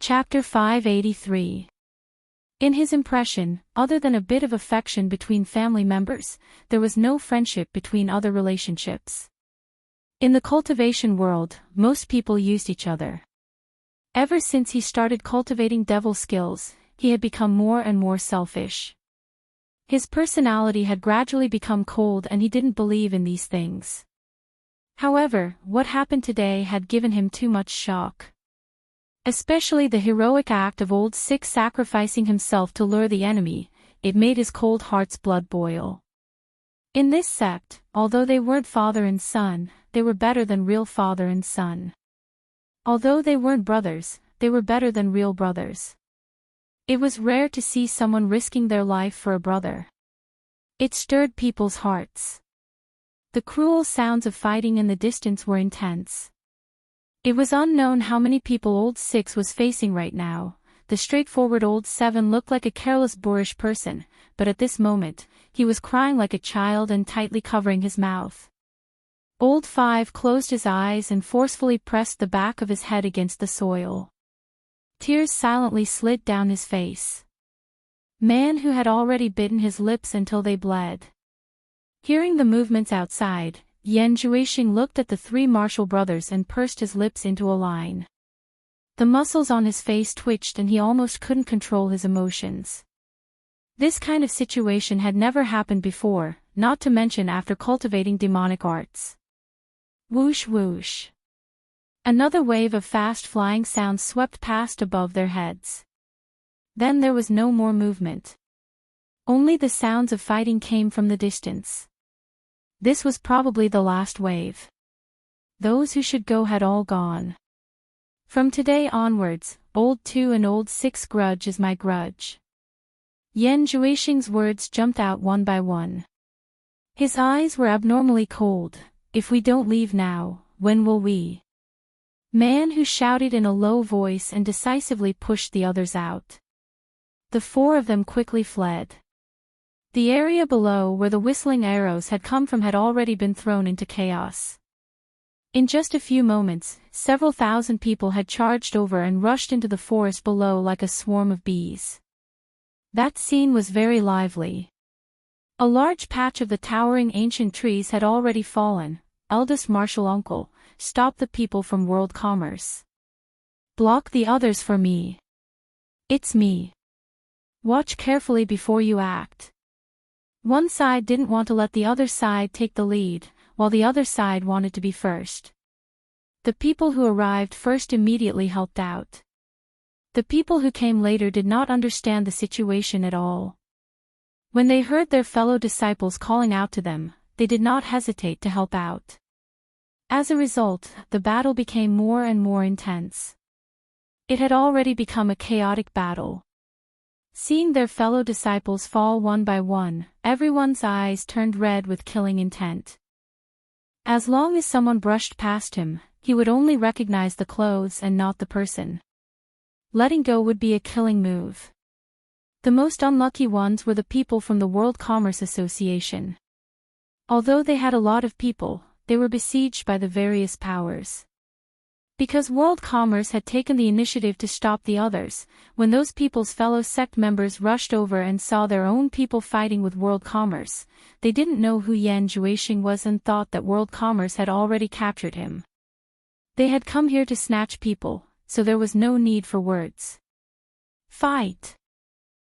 Chapter 583. In his impression, other than a bit of affection between family members, there was no friendship between other relationships. In the cultivation world, most people used each other. Ever since he started cultivating devil skills, he had become more and more selfish. His personality had gradually become cold and he didn't believe in these things. However, what happened today had given him too much shock. Especially the heroic act of Old Six sacrificing himself to lure the enemy, it made his cold heart's blood boil. In this sect, although they weren't father and son, they were better than real father and son. Although they weren't brothers, they were better than real brothers. It was rare to see someone risking their life for a brother. It stirred people's hearts. The cruel sounds of fighting in the distance were intense. It was unknown how many people Old Six was facing right now. The straightforward Old Seven looked like a careless boorish person, but at this moment, he was crying like a child and tightly covering his mouth. Old Five closed his eyes and forcefully pressed the back of his head against the soil. Tears silently slid down his face. Man who had already bitten his lips until they bled. Hearing the movements outside, Yan Juixing looked at the three Marshall brothers and pursed his lips into a line. The muscles on his face twitched and he almost couldn't control his emotions. This kind of situation had never happened before, not to mention after cultivating demonic arts. Whoosh whoosh. Another wave of fast-flying sounds swept past above their heads. Then there was no more movement. Only the sounds of fighting came from the distance. This was probably the last wave. Those who should go had all gone. From today onwards, Old Two and Old Six grudge is my grudge. Yan Juixing's words jumped out one by one. His eyes were abnormally cold. If we don't leave now, when will we? Man who shouted in a low voice and decisively pushed the others out. The four of them quickly fled. The area below where the whistling arrows had come from had already been thrown into chaos. In just a few moments, several thousand people had charged over and rushed into the forest below like a swarm of bees. That scene was very lively. A large patch of the towering ancient trees had already fallen. Eldest Marshall Uncle, stop the people from world commerce. Block the others for me. It's me. Watch carefully before you act. One side didn't want to let the other side take the lead, while the other side wanted to be first. The people who arrived first immediately helped out. The people who came later did not understand the situation at all. When they heard their fellow disciples calling out to them, they did not hesitate to help out. As a result, the battle became more and more intense. It had already become a chaotic battle. Seeing their fellow disciples fall one by one, everyone's eyes turned red with killing intent. As long as someone brushed past him, he would only recognize the clothes and not the person. Letting go would be a killing move. The most unlucky ones were the people from the World Commerce Association. Although they had a lot of people, they were besieged by the various powers. Because World Commerce had taken the initiative to stop the others, when those people's fellow sect members rushed over and saw their own people fighting with World Commerce, they didn't know who Yan Juixing was and thought that World Commerce had already captured him. They had come here to snatch people, so there was no need for words. Fight!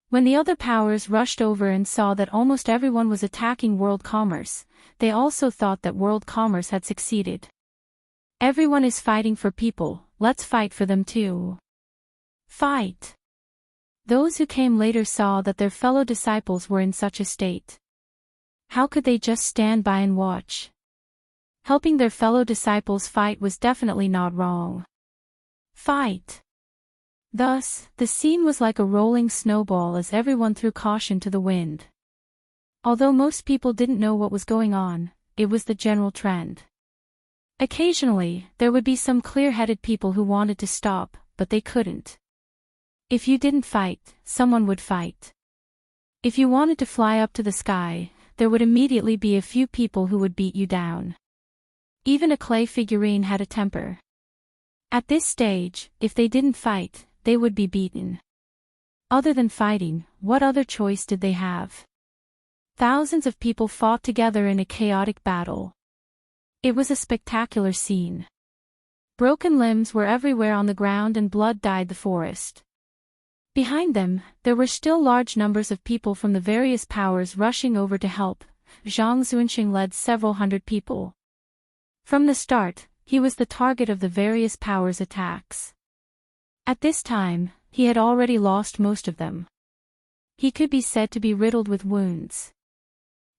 When the other powers rushed over and saw that almost everyone was attacking World Commerce, they also thought that World Commerce had succeeded. Everyone is fighting for people, let's fight for them too. Fight! Those who came later saw that their fellow disciples were in such a state. How could they just stand by and watch? Helping their fellow disciples fight was definitely not wrong. Fight! Thus, the scene was like a rolling snowball as everyone threw caution to the wind. Although most people didn't know what was going on, it was the general trend. Occasionally, there would be some clear-headed people who wanted to stop, but they couldn't. If you didn't fight, someone would fight. If you wanted to fly up to the sky, there would immediately be a few people who would beat you down. Even a clay figurine had a temper. At this stage, if they didn't fight, they would be beaten. Other than fighting, what other choice did they have? Thousands of people fought together in a chaotic battle. It was a spectacular scene. Broken limbs were everywhere on the ground and blood dyed the forest. Behind them, there were still large numbers of people from the various powers rushing over to help. Zhang Xuanxing led several hundred people. From the start, he was the target of the various powers' attacks. At this time, he had already lost most of them. He could be said to be riddled with wounds.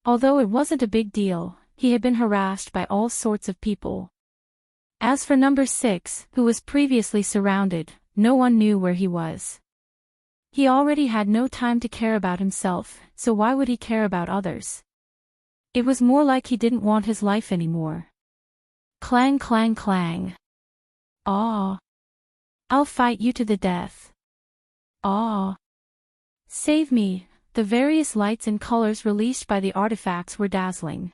Although it wasn't a big deal, he had been harassed by all sorts of people. As for number 6, who was previously surrounded, no one knew where he was. He already had no time to care about himself, so why would he care about others? It was more like he didn't want his life anymore. Clang clang clang. Ah. I'll fight you to the death. Ah. Save me. The various lights and colors released by the artifacts were dazzling.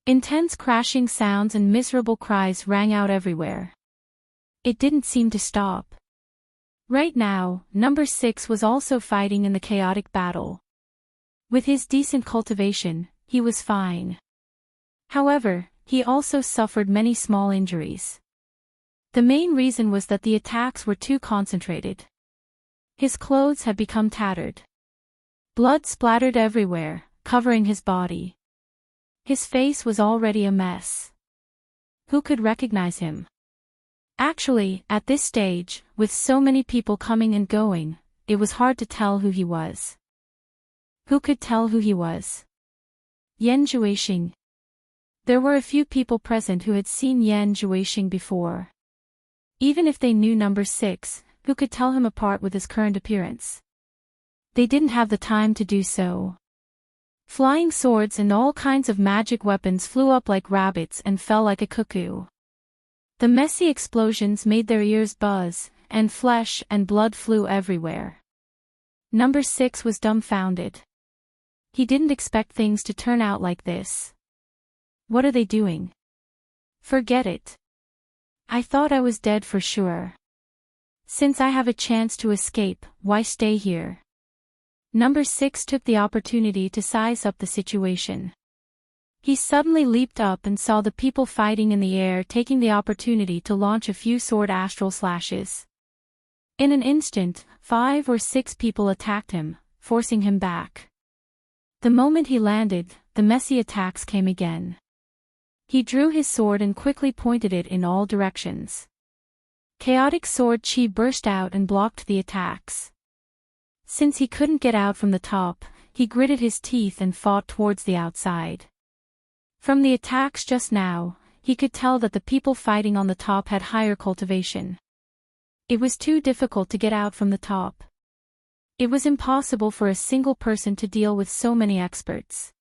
Intense crashing sounds and miserable cries rang out everywhere. It didn't seem to stop. Right now, number 6 was also fighting in the chaotic battle. With his decent cultivation, he was fine. However, he also suffered many small injuries. The main reason was that the attacks were too concentrated. His clothes had become tattered. Blood splattered everywhere, covering his body. His face was already a mess. Who could recognize him? Actually, at this stage, with so many people coming and going, it was hard to tell who he was. Who could tell who he was? Yan Zhuixing. There were a few people present who had seen Yan Zhuixing before. Even if they knew number 6, who could tell him apart with his current appearance? They didn't have the time to do so. Flying swords and all kinds of magic weapons flew up like rabbits and fell like a cuckoo. The messy explosions made their ears buzz, and flesh and blood flew everywhere. Number 6 was dumbfounded. He didn't expect things to turn out like this. What are they doing? Forget it. I thought I was dead for sure. Since I have a chance to escape, why stay here? Number 6 took the opportunity to size up the situation. He suddenly leaped up and saw the people fighting in the air, taking the opportunity to launch a few sword astral slashes. In an instant, 5 or 6 people attacked him, forcing him back. The moment he landed, the messy attacks came again. He drew his sword and quickly pointed it in all directions. Chaotic sword chi burst out and blocked the attacks. Since he couldn't get out from the top, he gritted his teeth and fought towards the outside. From the attacks just now, he could tell that the people fighting on the top had higher cultivation. It was too difficult to get out from the top. It was impossible for a single person to deal with so many experts.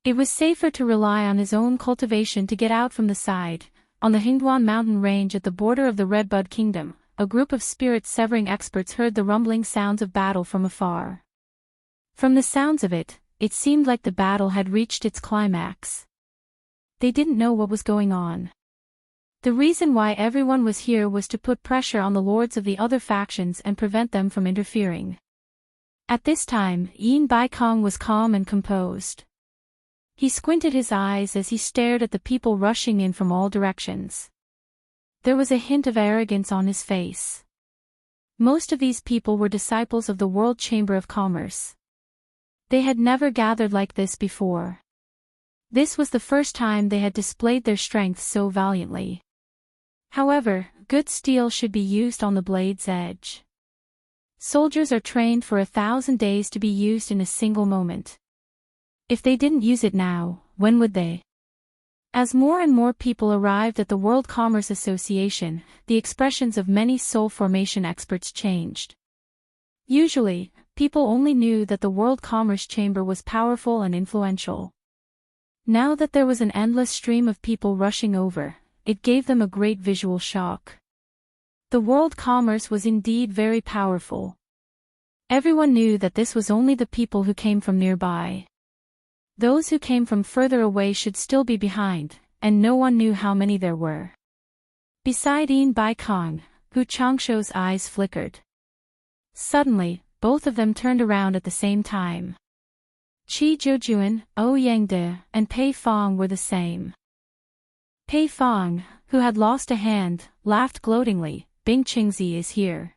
It was safer to rely on his own cultivation to get out from the side. On the Hingduan mountain range at the border of the Redbud Kingdom, a group of spirit-severing experts heard the rumbling sounds of battle from afar. From the sounds of it, it seemed like the battle had reached its climax. They didn't know what was going on. The reason why everyone was here was to put pressure on the lords of the other factions and prevent them from interfering. At this time, Yin Baikong was calm and composed. He squinted his eyes as he stared at the people rushing in from all directions. There was a hint of arrogance on his face. Most of these people were disciples of the World Chamber of Commerce. They had never gathered like this before. This was the first time they had displayed their strength so valiantly. However, good steel should be used on the blade's edge. Soldiers are trained for 1,000 days to be used in a single moment. If they didn't use it now, when would they? As more and more people arrived at the World Commerce Association, the expressions of many soul formation experts changed. Usually, people only knew that the World Commerce Chamber was powerful and influential. Now that there was an endless stream of people rushing over, it gave them a great visual shock. The World Commerce was indeed very powerful. Everyone knew that this was only the people who came from nearby. Those who came from further away should still be behind, and no one knew how many there were. Beside Yin Baikong, Hu Changsho's eyes flickered. Suddenly, both of them turned around at the same time. Qi Zhoujuan, Ouyangde, and Pei Fong were the same. Pei Fong, who had lost a hand, laughed gloatingly. Bing Qingzi is here.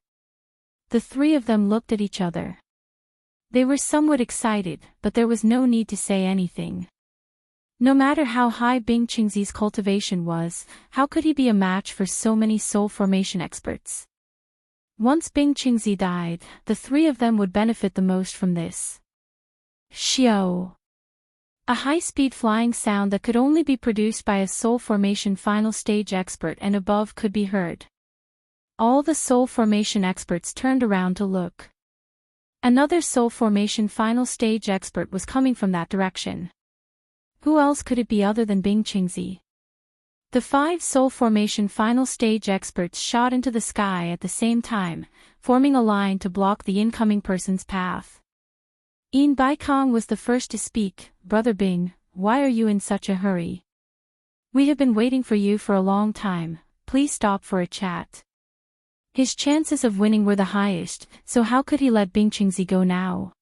The three of them looked at each other. They were somewhat excited, but there was no need to say anything. No matter how high Bing Qingzi's cultivation was, how could he be a match for so many soul formation experts? Once Bing Qingzi died, the three of them would benefit the most from this. Xiao. A high-speed flying sound that could only be produced by a soul formation final stage expert and above could be heard. All the soul formation experts turned around to look. Another soul formation final stage expert was coming from that direction. Who else could it be other than Bing Qingzi? The 5 soul formation final stage experts shot into the sky at the same time, forming a line to block the incoming person's path. Yin Baikong was the first to speak. Brother Bing, why are you in such a hurry? We have been waiting for you for a long time, please stop for a chat. His chances of winning were the highest, so how could he let Bing Qingzi go now?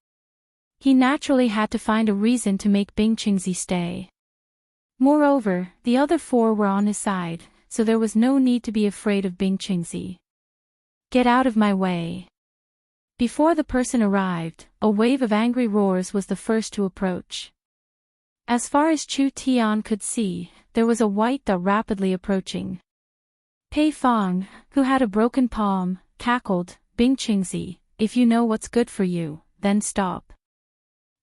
He naturally had to find a reason to make Bing Qingzi stay. Moreover, the other 4 were on his side, so there was no need to be afraid of Bing Qingzi. Get out of my way. Before the person arrived, a wave of angry roars was the first to approach. As far as Chu Tian could see, there was a white dot rapidly approaching. Pei Fong, who had a broken palm, cackled, Bing Qingzi, if you know what's good for you, then stop.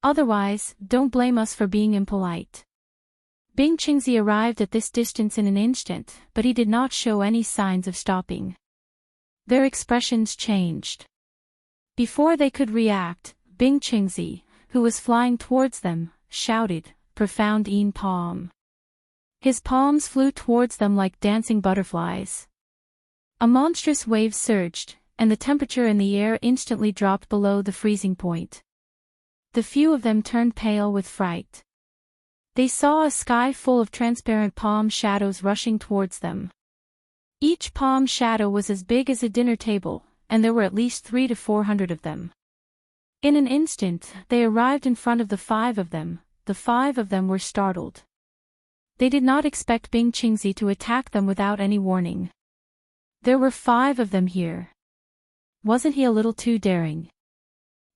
Otherwise, don't blame us for being impolite. Bing Qingzi arrived at this distance in an instant, but he did not show any signs of stopping. Their expressions changed. Before they could react, Bing Qingzi, who was flying towards them, shouted, profound Yin palm. His palms flew towards them like dancing butterflies. A monstrous wave surged, and the temperature in the air instantly dropped below the freezing point. The few of them turned pale with fright. They saw a sky full of transparent palm shadows rushing towards them. Each palm shadow was as big as a dinner table, and there were at least 300 to 400 of them. In an instant, they arrived in front of the 5 of them. The 5 of them were startled. They did not expect Bing Qingzi to attack them without any warning. There were 5 of them here. Wasn't he a little too daring?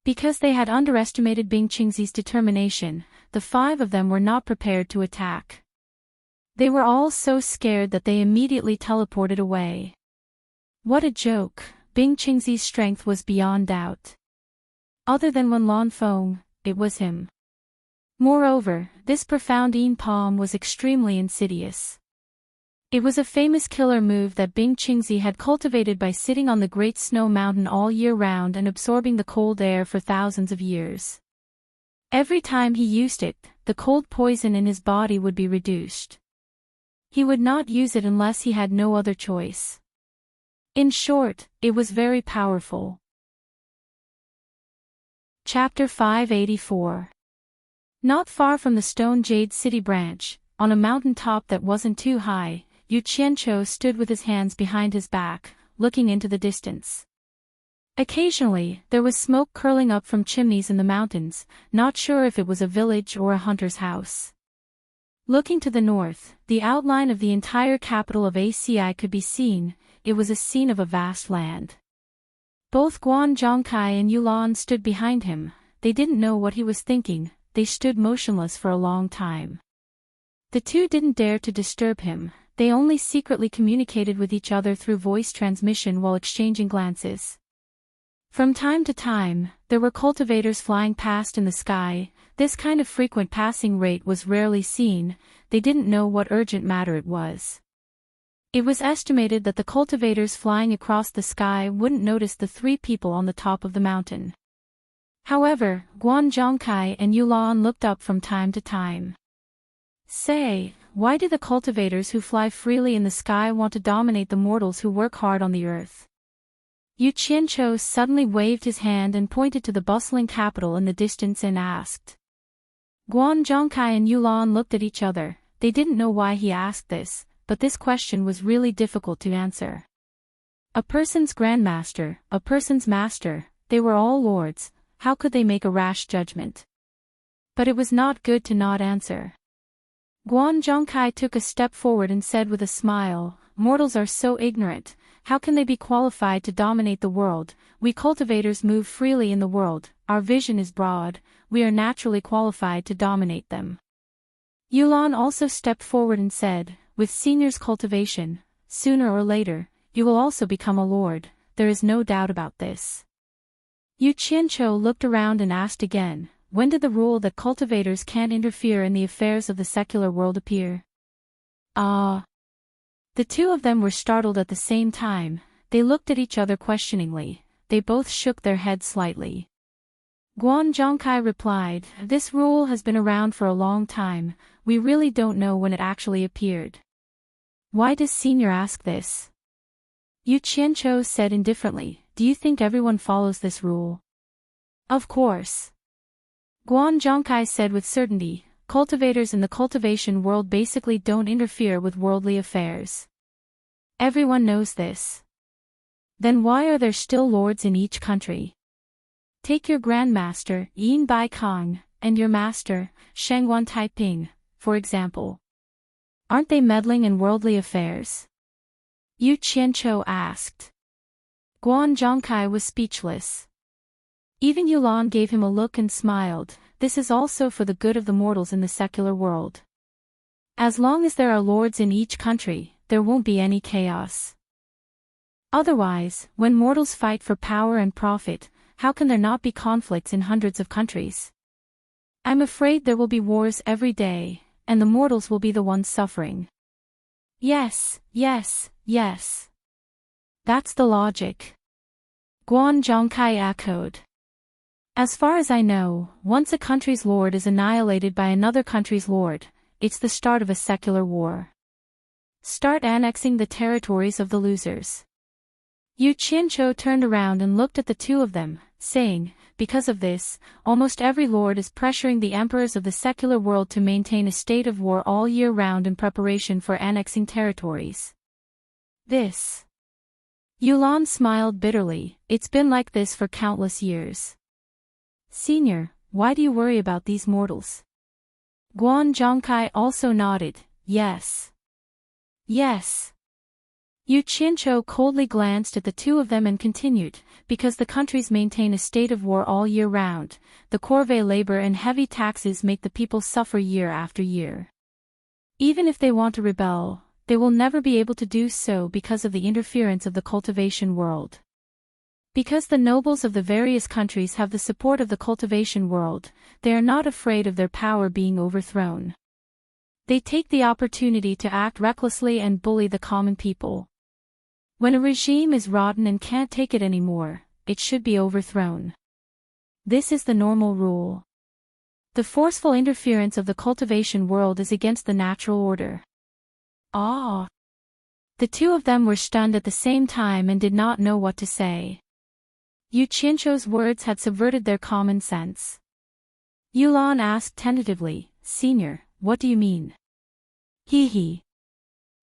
Because they had underestimated Bing Qingzi's determination, the 5 of them were not prepared to attack. They were all so scared that they immediately teleported away. What a joke, Bing Qingzi's strength was beyond doubt. Other than Wen Lanfeng, it was him. Moreover, this profound Yin palm was extremely insidious. It was a famous killer move that Bing Qingzi had cultivated by sitting on the Great Snow Mountain all year round and absorbing the cold air for thousands of years. Every time he used it, the cold poison in his body would be reduced. He would not use it unless he had no other choice. In short, it was very powerful. Chapter 584. Not far from the Stone Jade City branch, on a mountain top that wasn't too high, Yu Qianqiu stood with his hands behind his back, looking into the distance. Occasionally, there was smoke curling up from chimneys in the mountains, not sure if it was a village or a hunter's house. Looking to the north, the outline of the entire capital of ACI could be seen. It was a scene of a vast land. Both Guan Zhongkai and Yulan stood behind him. They didn't know what he was thinking. They stood motionless for a long time. The two didn't dare to disturb him. They only secretly communicated with each other through voice transmission while exchanging glances. From time to time, there were cultivators flying past in the sky. This kind of frequent passing rate was rarely seen. They didn't know what urgent matter it was. It was estimated that the cultivators flying across the sky wouldn't notice the 3 people on the top of the mountain. However, Guan Zhongkai and Yulan looked up from time to time. Say, why do the cultivators who fly freely in the sky want to dominate the mortals who work hard on the earth? Yu Qianqiu suddenly waved his hand and pointed to the bustling capital in the distance and asked. Guan Zhongkai and Yulan looked at each other. They didn't know why he asked this, but this question was really difficult to answer. A person's grandmaster, a person's master, they were all lords, how could they make a rash judgment? But it was not good to not answer. Guan Zhongkai took a step forward and said with a smile, "Mortals are so ignorant, how can they be qualified to dominate the world? We cultivators move freely in the world, our vision is broad, we are naturally qualified to dominate them." Yulan also stepped forward and said, "With senior's cultivation, sooner or later, you will also become a lord, there is no doubt about this." Yu Qianqiu looked around and asked again, "When did the rule that cultivators can't interfere in the affairs of the secular world appear?" Ah! The two of them were startled at the same time, they looked at each other questioningly, they both shook their heads slightly. Guan Zhongkai replied, "This rule has been around for a long time, we really don't know when it actually appeared." "Why does senior ask this?" Yu Qianqiu said indifferently, "Do you think everyone follows this rule?" "Of course." Guan Zhongkai said with certainty, "Cultivators in the cultivation world basically don't interfere with worldly affairs. Everyone knows this. Then why are there still lords in each country? Take your grandmaster, Yin Bai Kong, and your master, Shengguan Taiping, for example. Aren't they meddling in worldly affairs?" Yu Qianqiu asked. Guan Zhongkai was speechless. Even Yulan gave him a look and smiled, "This is also for the good of the mortals in the secular world. As long as there are lords in each country, there won't be any chaos. Otherwise, when mortals fight for power and profit, how can there not be conflicts in hundreds of countries? I'm afraid there will be wars every day, and the mortals will be the ones suffering." "Yes, yes, yes. That's the logic," Guan Zhongkai echoed. "As far as I know, once a country's lord is annihilated by another country's lord, it's the start of a secular war. Start annexing the territories of the losers." Yu Qianqiu turned around and looked at the two of them, saying, "Because of this, almost every lord is pressuring the emperors of the secular world to maintain a state of war all year round in preparation for annexing territories. This." Yulan smiled bitterly, "It's been like this for countless years. Senior, why do you worry about these mortals?" Guan Zhongkai also nodded, "Yes. Yes." Yu Qianqiu coldly glanced at the two of them and continued, "Because the countries maintain a state of war all year round, the corvée labor and heavy taxes make the people suffer year after year. Even if they want to rebel, they will never be able to do so because of the interference of the cultivation world. Because the nobles of the various countries have the support of the cultivation world, they are not afraid of their power being overthrown. They take the opportunity to act recklessly and bully the common people. When a regime is rotten and can't take it anymore, it should be overthrown. This is the normal rule. The forceful interference of the cultivation world is against the natural order." Ah! The two of them were stunned at the same time and did not know what to say. Yu Qianqiu's words had subverted their common sense. Yulan asked tentatively, "Senior, what do you mean?" He.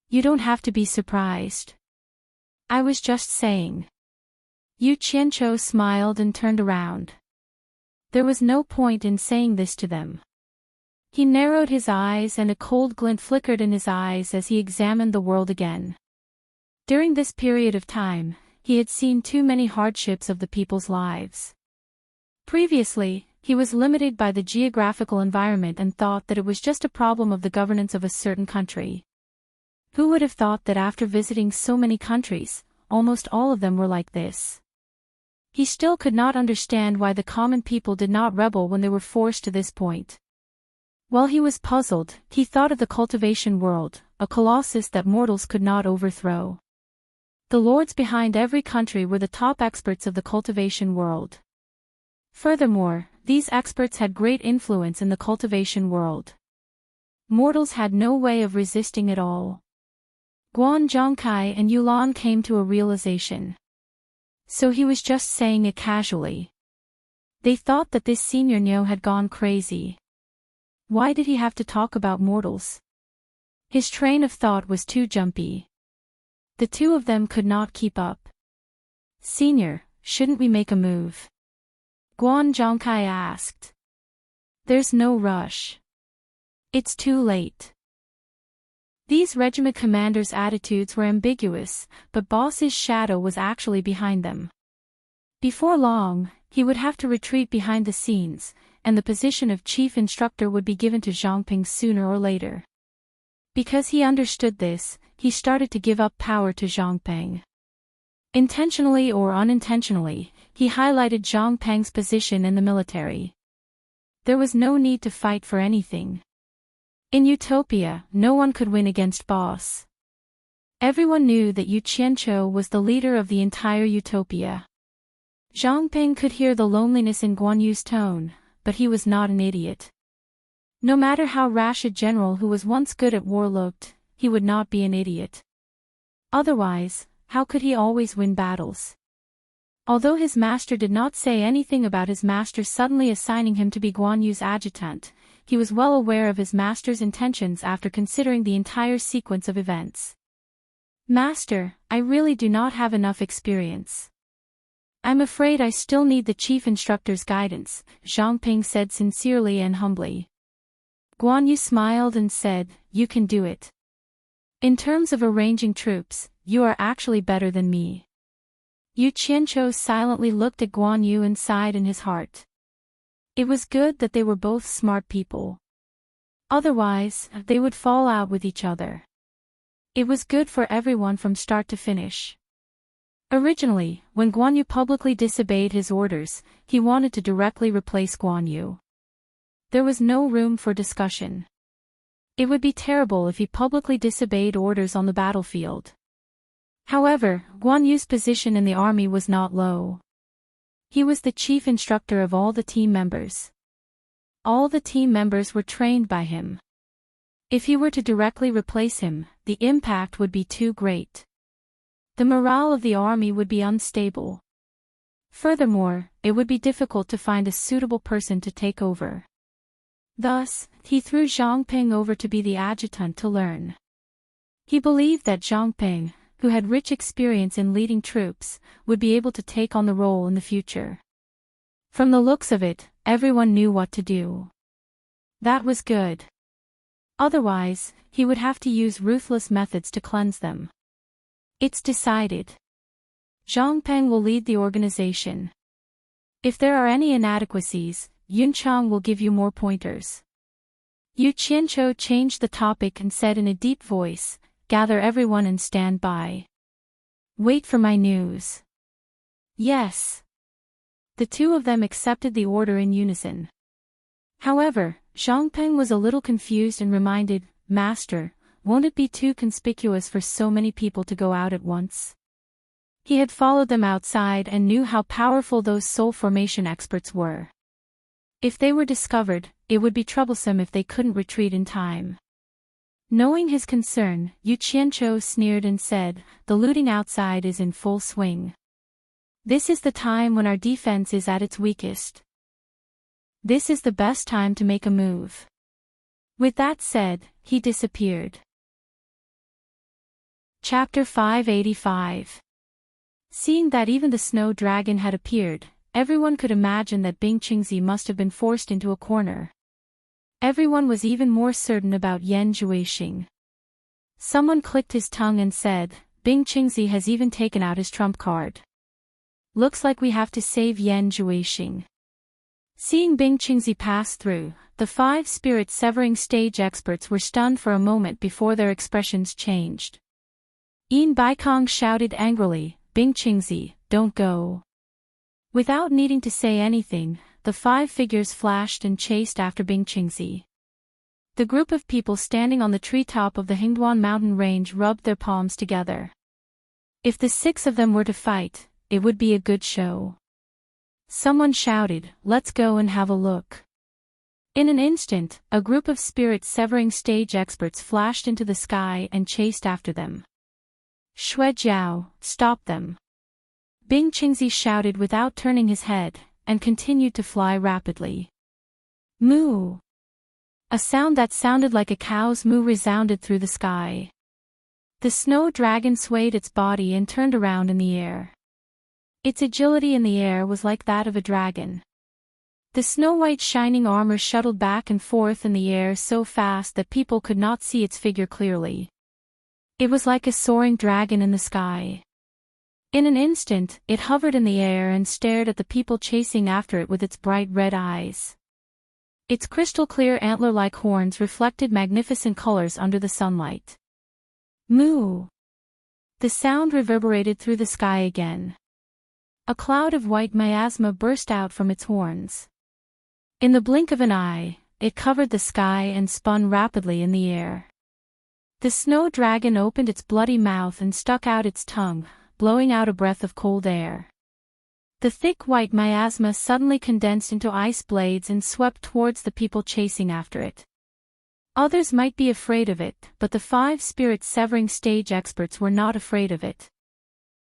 "You don't have to be surprised. I was just saying." Yu Qianqiu smiled and turned around. There was no point in saying this to them. He narrowed his eyes and a cold glint flickered in his eyes as he examined the world again. During this period of time, he had seen too many hardships of the people's lives. Previously, he was limited by the geographical environment and thought that it was just a problem of the governance of a certain country. Who would have thought that after visiting so many countries, almost all of them were like this? He still could not understand why the common people did not rebel when they were forced to this point. While he was puzzled, he thought of the cultivation world, a colossus that mortals could not overthrow. The lords behind every country were the top experts of the cultivation world. Furthermore, these experts had great influence in the cultivation world. Mortals had no way of resisting it all. Guan Zhongkai and Yulan came to a realization. So he was just saying it casually. They thought that this senior Nyo had gone crazy. Why did he have to talk about mortals? His train of thought was too jumpy. The two of them could not keep up. "Senior, shouldn't we make a move?" Guan Zhongkai asked. "There's no rush. It's too late." These regiment commanders' attitudes were ambiguous, but Boss's shadow was actually behind them. Before long, he would have to retreat behind the scenes, and the position of chief instructor would be given to Zhangping sooner or later. Because he understood this, he started to give up power to Zhangping. Intentionally or unintentionally, he highlighted Zhangping's position in the military. There was no need to fight for anything. In Utopia, no one could win against Boss. Everyone knew that Yu Qianqiu was the leader of the entire Utopia. Zhangping could hear the loneliness in Guan Yu's tone, but he was not an idiot. No matter how rash a general who was once good at war looked, he would not be an idiot. Otherwise, how could he always win battles? Although his master did not say anything about his master suddenly assigning him to be Guan Yu's adjutant, he was well aware of his master's intentions after considering the entire sequence of events. "Master, I really do not have enough experience. I'm afraid I still need the chief instructor's guidance," Zhangping said sincerely and humbly. Guan Yu smiled and said, "You can do it. In terms of arranging troops, you are actually better than me." Yu Qianqiu silently looked at Guan Yu and sighed in his heart. It was good that they were both smart people. Otherwise, they would fall out with each other. It was good for everyone from start to finish. Originally, when Guan Yu publicly disobeyed his orders, he wanted to directly replace Guan Yu. There was no room for discussion. It would be terrible if he publicly disobeyed orders on the battlefield. However, Guan Yu's position in the army was not low. He was the chief instructor of all the team members. All the team members were trained by him. If he were to directly replace him, the impact would be too great. The morale of the army would be unstable. Furthermore, it would be difficult to find a suitable person to take over. Thus, he threw Zhangping over to be the adjutant to learn. He believed that Zhangping, who had rich experience in leading troops, would be able to take on the role in the future. From the looks of it, everyone knew what to do. That was good. Otherwise, he would have to use ruthless methods to cleanse them. It's decided. Zhangping will lead the organization. If there are any inadequacies, Yunchang will give you more pointers. Yu Qianqiu changed the topic and said in a deep voice, "Gather everyone and stand by. Wait for my news." Yes. The two of them accepted the order in unison. However, Zhangping was a little confused and reminded, "Master, won't it be too conspicuous for so many people to go out at once?" He had followed them outside and knew how powerful those soul formation experts were. If they were discovered, it would be troublesome if they couldn't retreat in time. Knowing his concern, Yu Qianqiu sneered and said, "The looting outside is in full swing. This is the time when our defense is at its weakest. This is the best time to make a move." With that said, he disappeared. Chapter 585. Seeing that even the snow dragon had appeared, everyone could imagine that Bing Qingzi must have been forced into a corner. Everyone was even more certain about Yan Zhuixing. Someone clicked his tongue and said, "Bing Qingzi has even taken out his trump card. Looks like we have to save Yan Zhuixing." Seeing Bing Qingzi pass through, the 5 spirit-severing stage experts were stunned for a moment before their expressions changed. Yin Baikong shouted angrily, "Bing Qingzi, don't go." Without needing to say anything, the 5 figures flashed and chased after Bing Qingzi. The group of people standing on the treetop of the Hingduan mountain range rubbed their palms together. If the 6 of them were to fight, it would be a good show. Someone shouted, "Let's go and have a look." In an instant, a group of spirit-severing stage experts flashed into the sky and chased after them. "Xue Jiao, stop them!" Bing Qingzi shouted without turning his head, and continued to fly rapidly. Moo! A sound that sounded like a cow's moo resounded through the sky. The snow dragon swayed its body and turned around in the air. Its agility in the air was like that of a dragon. The snow-white shining armor shuttled back and forth in the air so fast that people could not see its figure clearly. It was like a soaring dragon in the sky. In an instant, it hovered in the air and stared at the people chasing after it with its bright red eyes. Its crystal-clear antler-like horns reflected magnificent colors under the sunlight. Moo! The sound reverberated through the sky again. A cloud of white miasma burst out from its horns. In the blink of an eye, it covered the sky and spun rapidly in the air. The snow dragon opened its bloody mouth and stuck out its tongue, blowing out a breath of cold air. The thick white miasma suddenly condensed into ice blades and swept towards the people chasing after it. Others might be afraid of it, but the 5 spirit-severing stage experts were not afraid of it.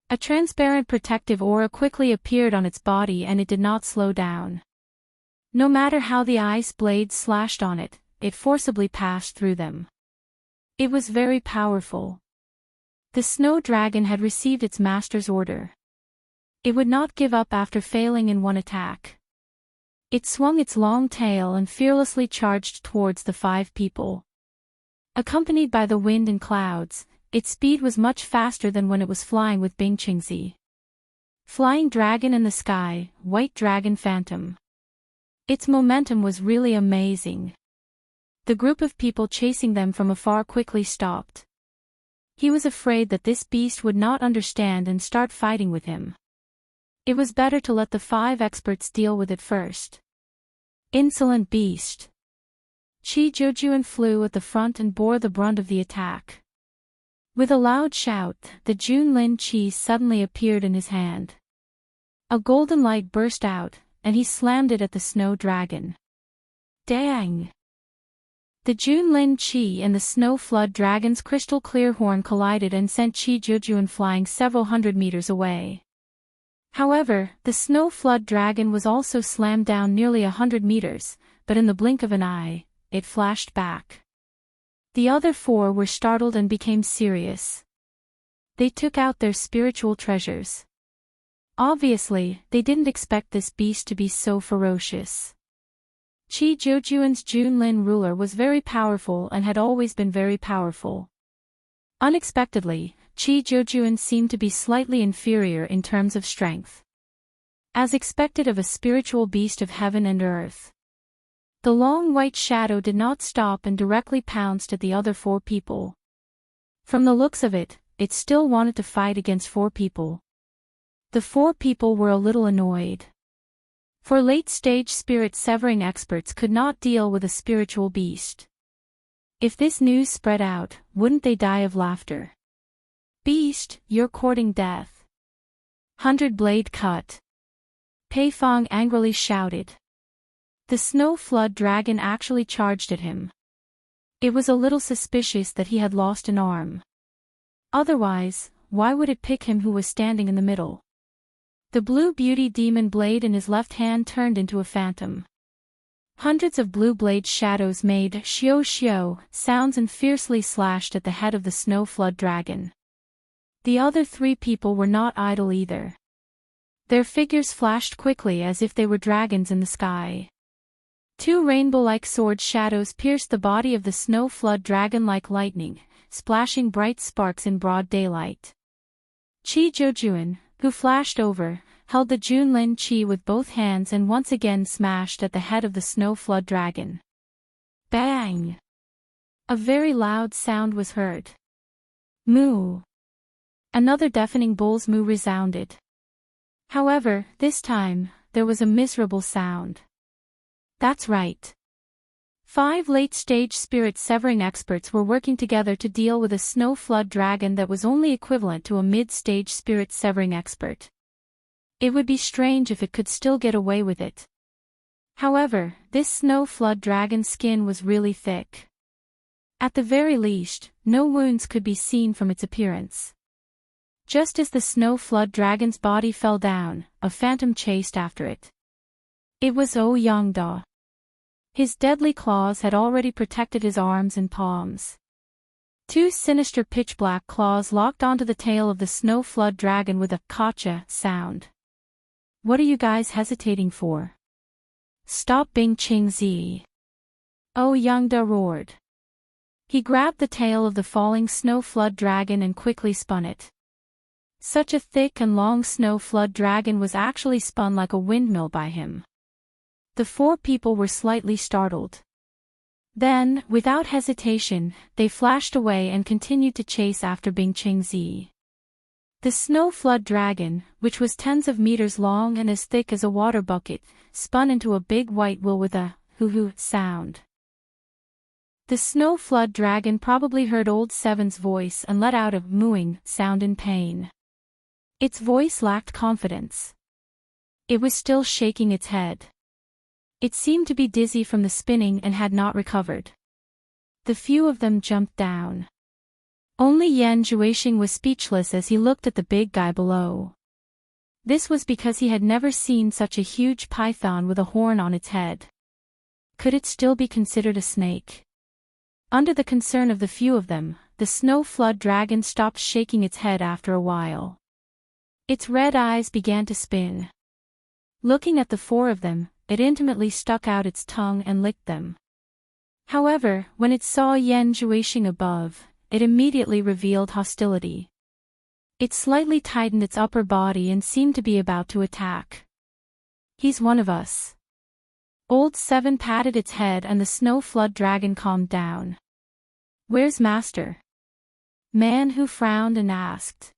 A transparent protective aura quickly appeared on its body and it did not slow down. No matter how the ice blades slashed on it, it forcibly passed through them. It was very powerful. The snow dragon had received its master's order. It would not give up after failing in one attack. It swung its long tail and fearlessly charged towards the 5 people. Accompanied by the wind and clouds, its speed was much faster than when it was flying with Bing Qingzi. Flying dragon in the sky, white dragon phantom. Its momentum was really amazing. The group of people chasing them from afar quickly stopped. He was afraid that this beast would not understand and start fighting with him. It was better to let the 5 experts deal with it first. Insolent beast. Qi Zhujuan flew at the front and bore the brunt of the attack. With a loud shout, the Junlin Qi suddenly appeared in his hand. A golden light burst out, and he slammed it at the snow dragon. Dang! The Junlin Qi and the snow flood dragon's crystal-clear horn collided and sent Qi Zhujuan flying several hundred meters away. However, the snow flood dragon was also slammed down nearly 100 meters, but in the blink of an eye, it flashed back. The other 4 were startled and became serious. They took out their spiritual treasures. Obviously, they didn't expect this beast to be so ferocious. Qi Zhujuan's Junlin ruler was very powerful and had always been very powerful. Unexpectedly, Qi Zhujuan seemed to be slightly inferior in terms of strength. As expected of a spiritual beast of heaven and earth. The long white shadow did not stop and directly pounced at the other 4 people. From the looks of it, it still wanted to fight against 4 people. The 4 people were a little annoyed. For late-stage spirit-severing experts could not deal with a spiritual beast. If this news spread out, wouldn't they die of laughter? Beast, you're courting death. 100-blade cut. Pei Fong angrily shouted. The snow flood dragon actually charged at him. It was a little suspicious that he had lost an arm. Otherwise, why would it pick him who was standing in the middle? The blue beauty demon blade in his left hand turned into a phantom. Hundreds of blue blade shadows made xiao xiao sounds and fiercely slashed at the head of the snow flood dragon. The other 3 people were not idle either. Their figures flashed quickly as if they were dragons in the sky. 2 rainbow-like sword shadows pierced the body of the snow flood dragon like lightning, splashing bright sparks in broad daylight. Qi Zhujuan, who flashed over, held the Junlin Qi with both hands and once again smashed at the head of the snow flood dragon. Bang! A very loud sound was heard. Moo! Another deafening bull's moo resounded. However, this time, there was a miserable sound. That's right. 5 late-stage spirit-severing experts were working together to deal with a snow flood dragon that was only equivalent to a mid-stage spirit-severing expert. It would be strange if it could still get away with it. However, this snow flood dragon's skin was really thick. At the very least, no wounds could be seen from its appearance. Just as the snow flood dragon's body fell down, a phantom chased after it. It was Ouyangda. His deadly claws had already protected his arms and palms. 2 sinister pitch-black claws locked onto the tail of the snow flood dragon with a "kacha" sound. What are you guys hesitating for? Stop Bing Qingzi. Oh Yangda roared. He grabbed the tail of the falling snow flood dragon and quickly spun it. Such a thick and long snow flood dragon was actually spun like a windmill by him. The four people were slightly startled. Then, without hesitation, they flashed away and continued to chase after Bing Qingzi. The snow flood dragon, which was tens of meters long and as thick as a water bucket, spun into a big white wheel with a hoo-hoo sound. The snow flood dragon probably heard Old Seven's voice and let out a mooing sound in pain. Its voice lacked confidence. It was still shaking its head. It seemed to be dizzy from the spinning and had not recovered. The few of them jumped down. Only Yan Zhuixing was speechless as he looked at the big guy below. This was because he had never seen such a huge python with a horn on its head. Could it still be considered a snake? Under the concern of the few of them, the snow flood dragon stopped shaking its head after a while. Its red eyes began to spin. Looking at the four of them, it intimately stuck out its tongue and licked them. However, when it saw Yan Zhuixing above, it immediately revealed hostility. It slightly tightened its upper body and seemed to be about to attack. He's one of us. Old Seven patted its head and the snow flood dragon calmed down. Where's Master? Man Who frowned and asked.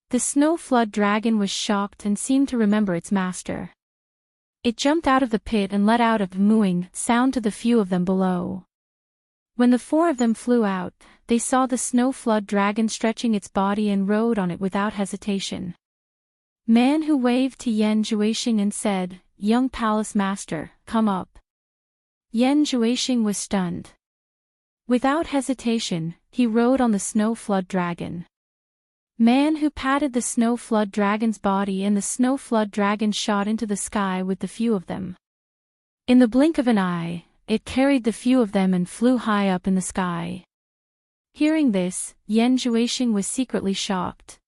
The snow flood dragon was shocked and seemed to remember its master. It jumped out of the pit and let out a mooing sound to the few of them below. When the four of them flew out, they saw the snow flood dragon stretching its body and rode on it without hesitation. Man Who waved to Yan Zhuixing and said, "Young palace master, come up." Yan Zhuixing was stunned. Without hesitation, he rode on the snow flood dragon. Man Who patted the snow flood dragon's body and the snow flood dragon shot into the sky with the few of them. In the blink of an eye, it carried the few of them and flew high up in the sky. Hearing this, Yan Zhuixing was secretly shocked.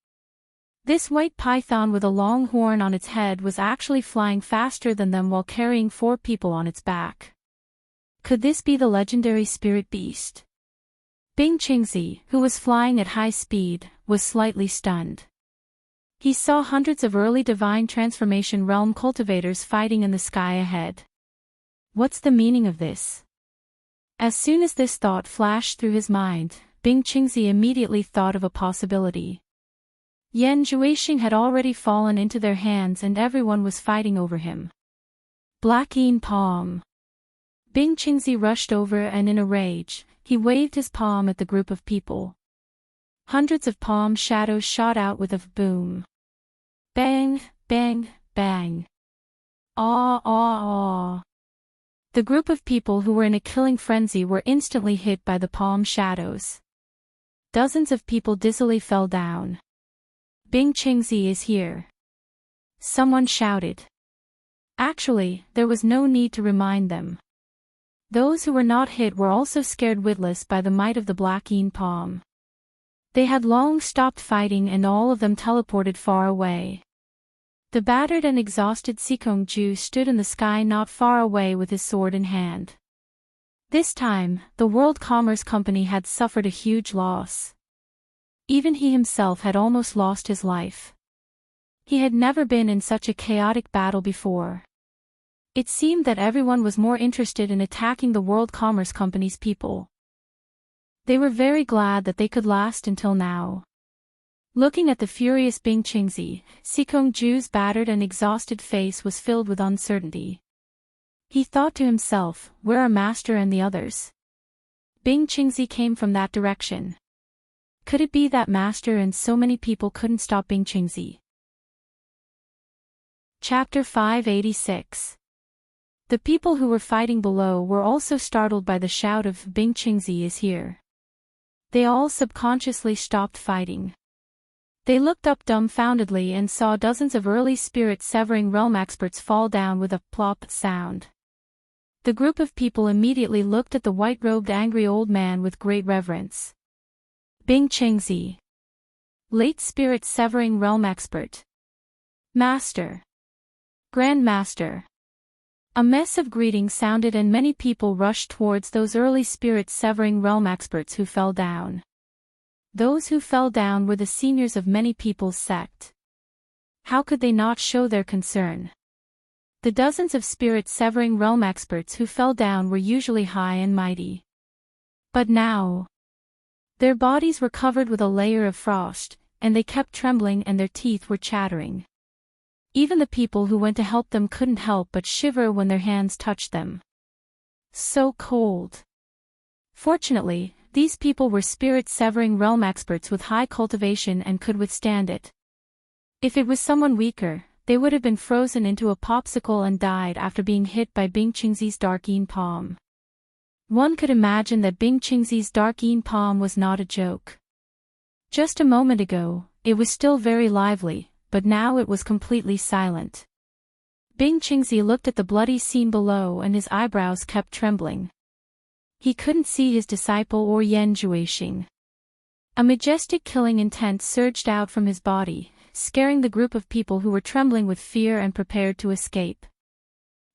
This white python with a long horn on its head was actually flying faster than them while carrying four people on its back. Could this be the legendary spirit beast? Bing Qingzi, who was flying at high speed, was slightly stunned. He saw hundreds of early divine transformation realm cultivators fighting in the sky ahead. What's the meaning of this? As soon as this thought flashed through his mind, Bing Qingzi immediately thought of a possibility. Yan Zhuixing had already fallen into their hands and everyone was fighting over him. Black Yin palm. Bing Qingzi rushed over and in a rage, he waved his palm at the group of people. Hundreds of palm shadows shot out with a boom. Bang, bang, bang. Aw, aw, aw. The group of people who were in a killing frenzy were instantly hit by the palm shadows. Dozens of people dizzily fell down. Bing Qingzi is here. Someone shouted. Actually, there was no need to remind them. Those who were not hit were also scared witless by the might of the Black Yin palm. They had long stopped fighting and all of them teleported far away. The battered and exhausted Sikong Ju stood in the sky not far away with his sword in hand. This time, the World Commerce Company had suffered a huge loss. Even he himself had almost lost his life. He had never been in such a chaotic battle before. It seemed that everyone was more interested in attacking the World Commerce Company's people. They were very glad that they could last until now. Looking at the furious Bing Qingzi, Sikong Ju's battered and exhausted face was filled with uncertainty. He thought to himself, where are Master and the others? Bing Qingzi came from that direction. Could it be that Master and so many people couldn't stop Bing Qingzi? Chapter 586. The people who were fighting below were also startled by the shout of Bing Qingzi is here. They all subconsciously stopped fighting. They looked up dumbfoundedly and saw dozens of early spirit-severing realm experts fall down with a plop sound. The group of people immediately looked at the white-robed angry old man with great reverence. Bing Qingzi. Late spirit-severing realm expert. Master. Grand Master. A mess of greetings sounded and many people rushed towards those early spirit-severing realm experts who fell down. Those who fell down were the seniors of many people's sect. How could they not show their concern? The dozens of spirit-severing realm experts who fell down were usually high and mighty. But now, their bodies were covered with a layer of frost, and they kept trembling and their teeth were chattering. Even the people who went to help them couldn't help but shiver when their hands touched them. So cold. Fortunately, these people were spirit-severing realm experts with high cultivation and could withstand it. If it was someone weaker, they would have been frozen into a popsicle and died after being hit by Bing Qingzi's dark yin palm. One could imagine that Bing Qingzi's dark yin palm was not a joke. Just a moment ago, it was still very lively, but now it was completely silent. Bing Qingzi looked at the bloody scene below and his eyebrows kept trembling. He couldn't see his disciple or Yan Juexing. A majestic killing intent surged out from his body, scaring the group of people who were trembling with fear and prepared to escape.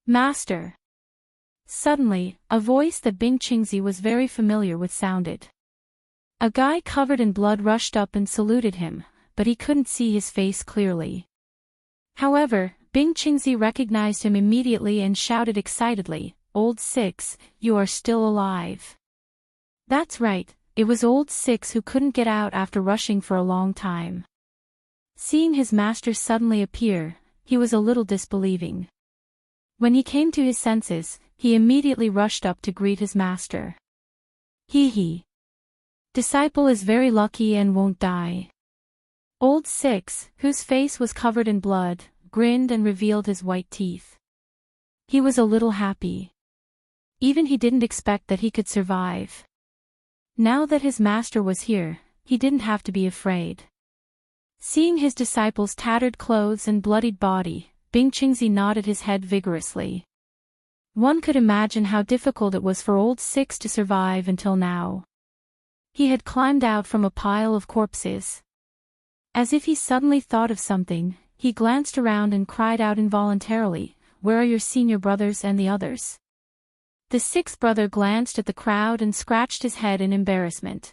Master! Suddenly, a voice that Bing Qingzi was very familiar with sounded. A guy covered in blood rushed up and saluted him, but he couldn't see his face clearly. However, Bing Qingzi recognized him immediately and shouted excitedly, "Old Six, you are still alive." That's right, it was Old Six who couldn't get out after rushing for a long time. Seeing his master suddenly appear, he was a little disbelieving. When he came to his senses, he immediately rushed up to greet his master. He. Disciple is very lucky and won't die. Old Six, whose face was covered in blood, grinned and revealed his white teeth. He was a little happy. Even he didn't expect that he could survive. Now that his master was here, he didn't have to be afraid. Seeing his disciple's tattered clothes and bloodied body, Bing Qingzi nodded his head vigorously. One could imagine how difficult it was for Old Six to survive until now. He had climbed out from a pile of corpses. As if he suddenly thought of something, he glanced around and cried out involuntarily, "Where are your senior brothers and the others?" The sixth brother glanced at the crowd and scratched his head in embarrassment.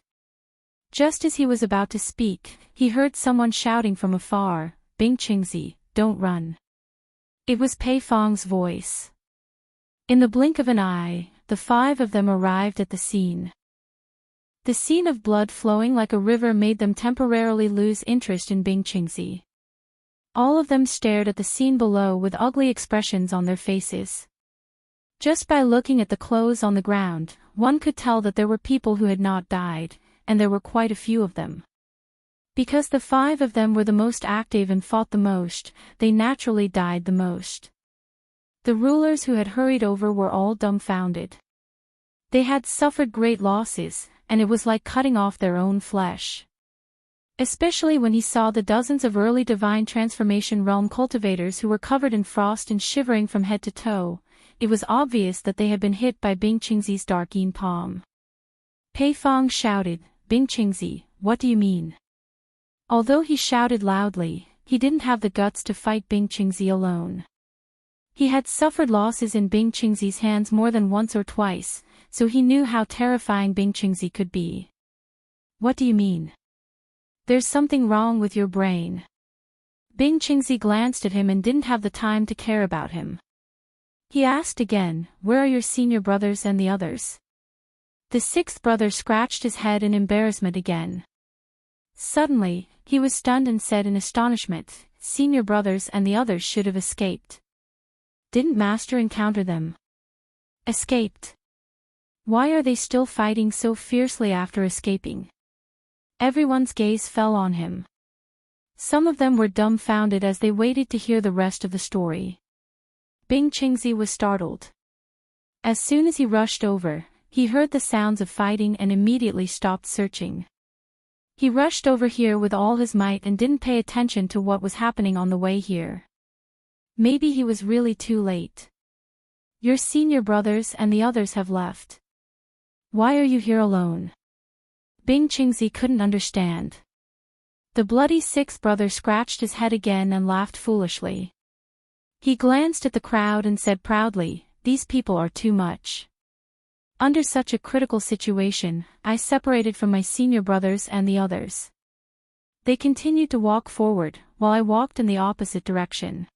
Just as he was about to speak, he heard someone shouting from afar, "Bing Qingzi, don't run." It was Pei Fong's voice. In the blink of an eye, the five of them arrived at the scene. The scene of blood flowing like a river made them temporarily lose interest in Bing Qingzi. All of them stared at the scene below with ugly expressions on their faces. Just by looking at the clothes on the ground, one could tell that there were people who had not died, and there were quite a few of them. Because the five of them were the most active and fought the most, they naturally died the most. The rulers who had hurried over were all dumbfounded. They had suffered great losses, and it was like cutting off their own flesh. Especially when he saw the dozens of early divine transformation realm cultivators who were covered in frost and shivering from head to toe, it was obvious that they had been hit by Bing Qingzi's dark yin palm. Pei Fong shouted, "Bing Qingzi, what do you mean?" Although he shouted loudly, he didn't have the guts to fight Bing Qingzi alone. He had suffered losses in Bing Qingzi's hands more than once or twice, so he knew how terrifying Bing Qingzi could be. "What do you mean? There's something wrong with your brain." Bing Qingzi glanced at him and didn't have the time to care about him. He asked again, "Where are your senior brothers and the others?" The sixth brother scratched his head in embarrassment again. Suddenly, he was stunned and said in astonishment, "Senior brothers and the others should have escaped. Didn't Master encounter them?" Escaped? Why are they still fighting so fiercely after escaping? Everyone's gaze fell on him. Some of them were dumbfounded as they waited to hear the rest of the story. Bing Qingzi was startled. As soon as he rushed over, he heard the sounds of fighting and immediately stopped searching. He rushed over here with all his might and didn't pay attention to what was happening on the way here. Maybe he was really too late. Your senior brothers and the others have left. Why are you here alone? Bing Qingzi couldn't understand. The bloody sixth brother scratched his head again and laughed foolishly. He glanced at the crowd and said proudly, "These people are too much." Under such a critical situation, I separated from my senior brothers and the others. They continued to walk forward, while I walked in the opposite direction.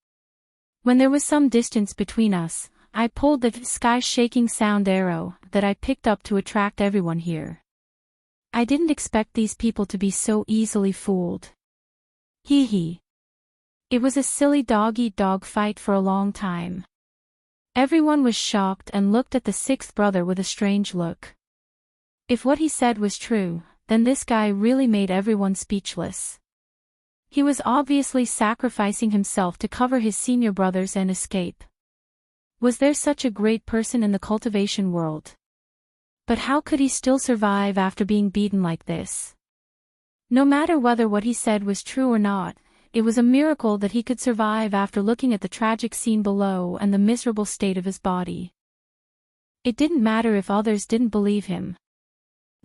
When there was some distance between us, I pulled the sky-shaking sound arrow that I picked up to attract everyone here. I didn't expect these people to be so easily fooled. Hee hee. It was a silly dog-eat-dog fight for a long time. Everyone was shocked and looked at the sixth brother with a strange look. If what he said was true, then this guy really made everyone speechless. He was obviously sacrificing himself to cover his senior brothers and escape. Was there such a great person in the cultivation world? But how could he still survive after being beaten like this? No matter whether what he said was true or not, it was a miracle that he could survive after looking at the tragic scene below and the miserable state of his body. It didn't matter if others didn't believe him.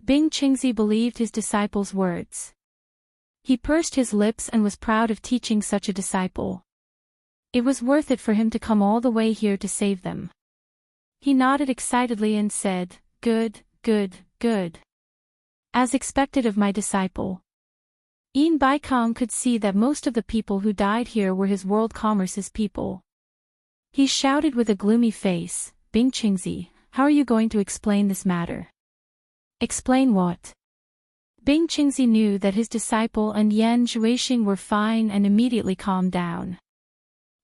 Bing Qingzi believed his disciples' words. He pursed his lips and was proud of teaching such a disciple. It was worth it for him to come all the way here to save them. He nodded excitedly and said, "Good, good, good. As expected of my disciple." Yin Baikong could see that most of the people who died here were his world commerce's people. He shouted with a gloomy face, "Bing Qingzi, how are you going to explain this matter?" "Explain what?" Bing Qingzi knew that his disciple and Yan Zhuixing were fine and immediately calmed down.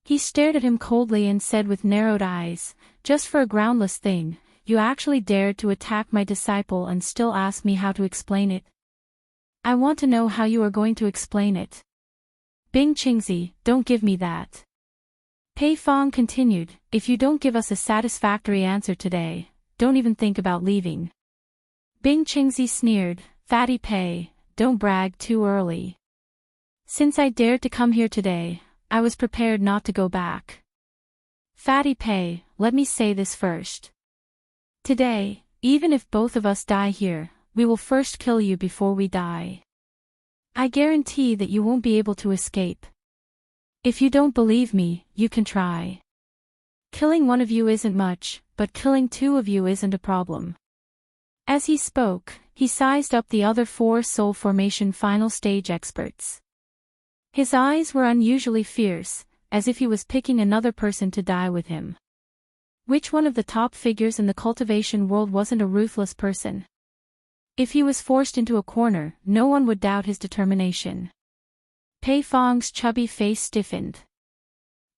He stared at him coldly and said with narrowed eyes, "Just for a groundless thing, you actually dared to attack my disciple and still ask me how to explain it? I want to know how you are going to explain it. Bing Qingzi, don't give me that." Pei Fong continued, "If you don't give us a satisfactory answer today, don't even think about leaving." Bing Qingzi sneered, "Fatty Pei, don't brag too early. Since I dared to come here today, I was prepared not to go back. Fatty Pei, let me say this first. Today, even if both of us die here, we will first kill you before we die. I guarantee that you won't be able to escape. If you don't believe me, you can try. Killing one of you isn't much, but killing two of you isn't a problem." As he spoke, he sized up the other four soul formation final stage experts. His eyes were unusually fierce, as if he was picking another person to die with him. Which one of the top figures in the cultivation world wasn't a ruthless person? If he was forced into a corner, no one would doubt his determination. Pei Fong's chubby face stiffened.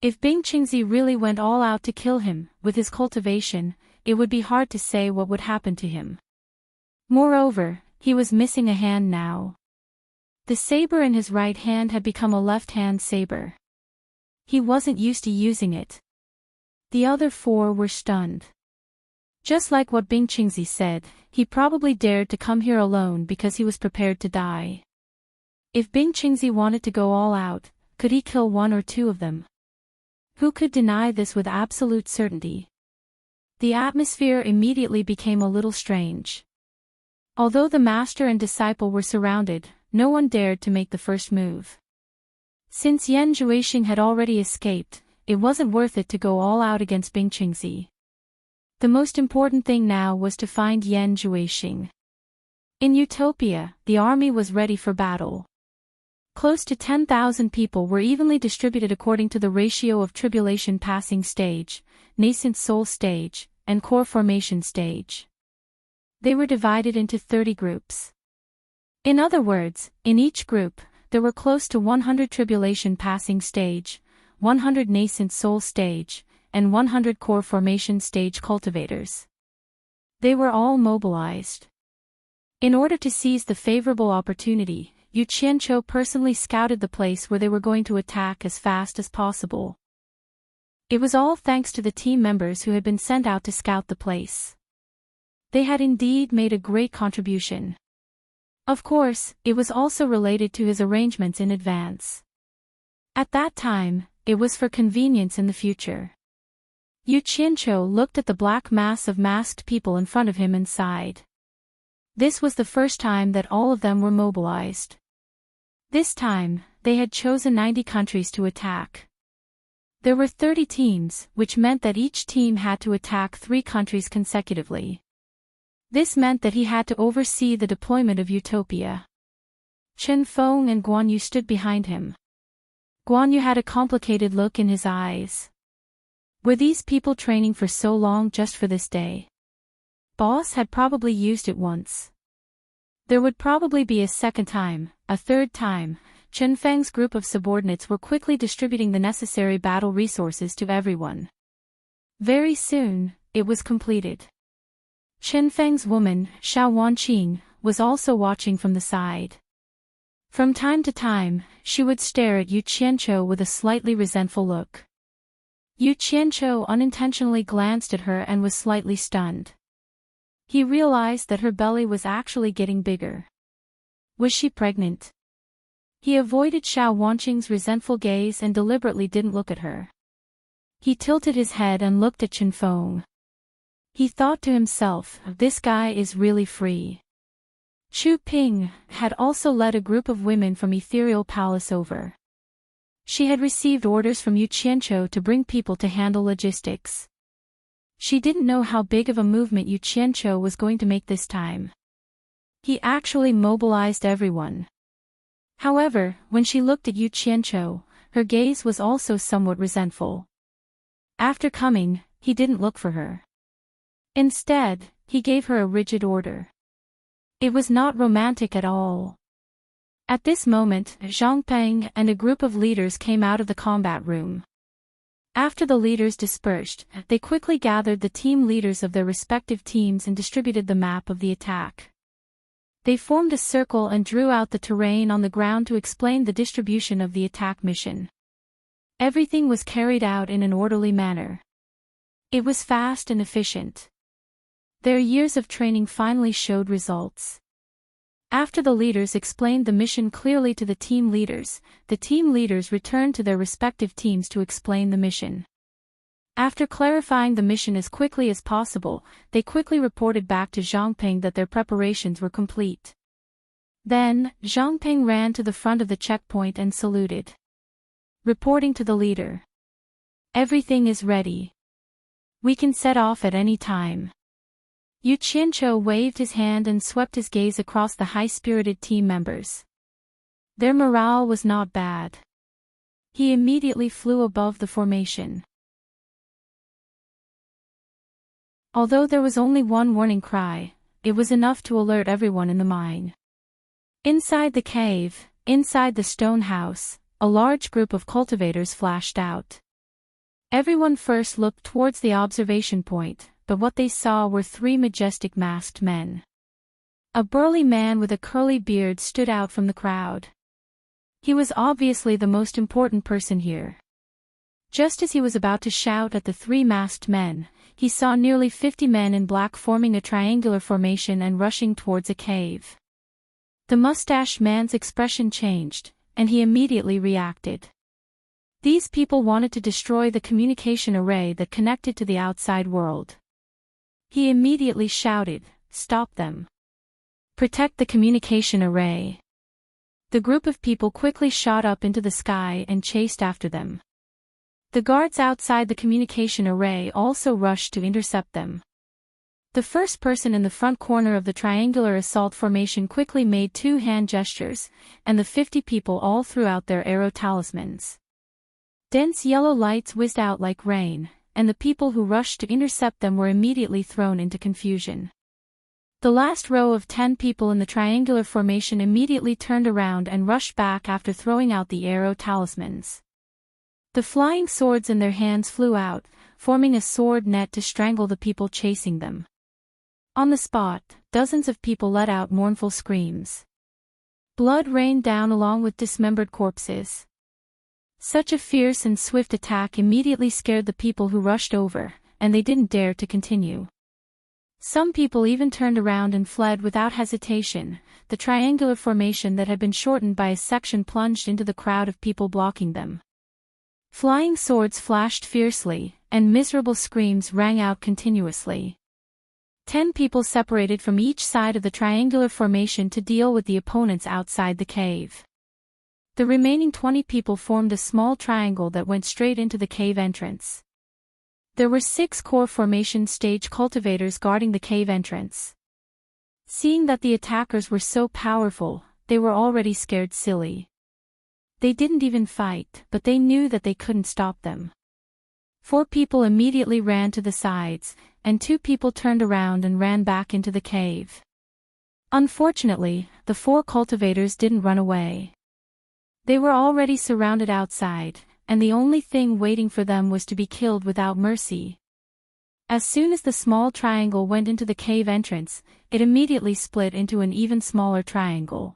If Bing Qingzi really went all out to kill him, with his cultivation, it would be hard to say what would happen to him. Moreover, he was missing a hand now. The saber in his right hand had become a left-hand saber. He wasn't used to using it. The other four were stunned. Just like what Bing Qingzi said, he probably dared to come here alone because he was prepared to die. If Bing Qingzi wanted to go all out, could he kill one or two of them? Who could deny this with absolute certainty? The atmosphere immediately became a little strange. Although the master and disciple were surrounded, no one dared to make the first move. Since Yan Zhuixing had already escaped, it wasn't worth it to go all out against Bing Qingzi. The most important thing now was to find Yan Zhuixing. In Utopia, the army was ready for battle. Close to 10,000 people were evenly distributed according to the ratio of tribulation passing stage, nascent soul stage, and core formation stage. They were divided into 30 groups. In other words, in each group, there were close to 100 tribulation passing stage, 100 nascent soul stage, and 100 core formation stage cultivators. They were all mobilized. In order to seize the favorable opportunity, Yu Qianqiu personally scouted the place where they were going to attack as fast as possible. It was all thanks to the team members who had been sent out to scout the place. They had indeed made a great contribution. Of course, it was also related to his arrangements in advance. At that time, it was for convenience in the future. Yu Qianqiu looked at the black mass of masked people in front of him and sighed. This was the first time that all of them were mobilized. This time, they had chosen 90 countries to attack. There were 30 teams, which meant that each team had to attack 3 countries consecutively. This meant that he had to oversee the deployment of Utopia. Chen Feng and Guan Yu stood behind him. Guan Yu had a complicated look in his eyes. Were these people training for so long just for this day? Boss had probably used it once. There would probably be a second time, a third time. Chen Feng's group of subordinates were quickly distributing the necessary battle resources to everyone. Very soon, it was completed. Chen Feng's woman, Xiao Wanqing, was also watching from the side. From time to time, she would stare at Yu Qianqiu with a slightly resentful look. Yu Qianqiu unintentionally glanced at her and was slightly stunned. He realized that her belly was actually getting bigger. Was she pregnant? He avoided Xiao Wanqing's resentful gaze and deliberately didn't look at her. He tilted his head and looked at Chen Feng. He thought to himself, this guy is really free. Chu Ping had also led a group of women from Ethereal Palace over. She had received orders from Yu Qianqiu to bring people to handle logistics. She didn't know how big of a movement Yu Qianqiu was going to make this time. He actually mobilized everyone. However, when she looked at Yu Qianqiu, her gaze was also somewhat resentful. After coming, he didn't look for her. Instead, he gave her a rigid order. It was not romantic at all. At this moment, Zhang Peng and a group of leaders came out of the combat room. After the leaders dispersed, they quickly gathered the team leaders of their respective teams and distributed the map of the attack. They formed a circle and drew out the terrain on the ground to explain the distribution of the attack mission. Everything was carried out in an orderly manner. It was fast and efficient. Their years of training finally showed results. After the leaders explained the mission clearly to the team leaders returned to their respective teams to explain the mission. After clarifying the mission as quickly as possible, they quickly reported back to Zhang Peng that their preparations were complete. Then, Zhang Peng ran to the front of the checkpoint and saluted. Reporting to the leader. Everything is ready. We can set off at any time. Yu Qianqiu waved his hand and swept his gaze across the high-spirited team members. Their morale was not bad. He immediately flew above the formation. Although there was only one warning cry, it was enough to alert everyone in the mine. Inside the cave, inside the stone house, a large group of cultivators flashed out. Everyone first looked towards the observation point, but what they saw were 3 majestic masked men. A burly man with a curly beard stood out from the crowd. He was obviously the most important person here. Just as he was about to shout at the 3 masked men, he saw nearly 50 men in black forming a triangular formation and rushing towards a cave. The mustached man's expression changed, and he immediately reacted. These people wanted to destroy the communication array that connected to the outside world. He immediately shouted, "Stop them! Protect the communication array!" The group of people quickly shot up into the sky and chased after them. The guards outside the communication array also rushed to intercept them. The first person in the front corner of the triangular assault formation quickly made 2 hand gestures, and the 50 people all threw out their arrow talismans. Dense yellow lights whizzed out like rain, and the people who rushed to intercept them were immediately thrown into confusion. The last row of 10 people in the triangular formation immediately turned around and rushed back after throwing out the arrow talismans. The flying swords in their hands flew out, forming a sword net to strangle the people chasing them. On the spot, dozens of people let out mournful screams. Blood rained down along with dismembered corpses. Such a fierce and swift attack immediately scared the people who rushed over, and they didn't dare to continue. Some people even turned around and fled without hesitation. The triangular formation that had been shortened by a section plunged into the crowd of people blocking them. Flying swords flashed fiercely, and miserable screams rang out continuously. 10 people separated from each side of the triangular formation to deal with the opponents outside the cave. The remaining 20 people formed a small triangle that went straight into the cave entrance. There were 6 core formation stage cultivators guarding the cave entrance. Seeing that the attackers were so powerful, they were already scared silly. They didn't even fight, but they knew that they couldn't stop them. 4 people immediately ran to the sides, and 2 people turned around and ran back into the cave. Unfortunately, the 4 cultivators didn't run away. They were already surrounded outside, and the only thing waiting for them was to be killed without mercy. As soon as the small triangle went into the cave entrance, it immediately split into an even smaller triangle.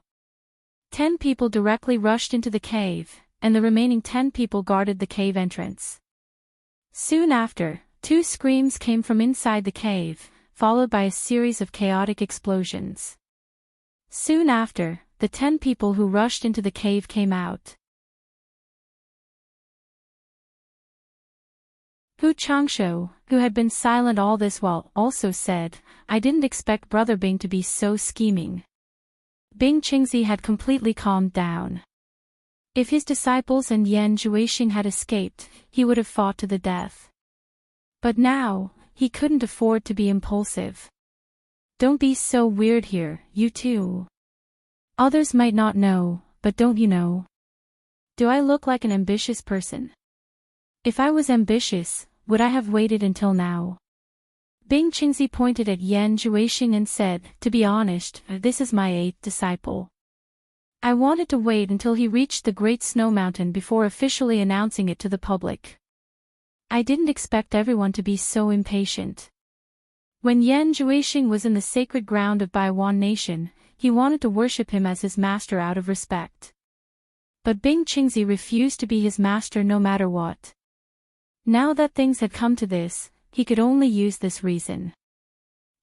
10 people directly rushed into the cave, and the remaining 10 people guarded the cave entrance. Soon after, 2 screams came from inside the cave, followed by a series of chaotic explosions. Soon after, the 10 people who rushed into the cave came out. Hu Changsho, who had been silent all this while, also said, "I didn't expect Brother Bing to be so scheming." Bing Qingzi had completely calmed down. If his disciples and Yan Zhuixing had escaped, he would have fought to the death. But now, he couldn't afford to be impulsive. "Don't be so weird here, you two. Others might not know, but don't you know? Do I look like an ambitious person? If I was ambitious, would I have waited until now?" Bing Qingzi pointed at Yan Zhuixing and said, "To be honest, this is my 8th disciple. I wanted to wait until he reached the Great Snow Mountain before officially announcing it to the public. I didn't expect everyone to be so impatient." When Yan Zhuixing was in the sacred ground of Baiwan Nation, he wanted to worship him as his master out of respect. But Bing Qingzi refused to be his master no matter what. Now that things had come to this, he could only use this reason.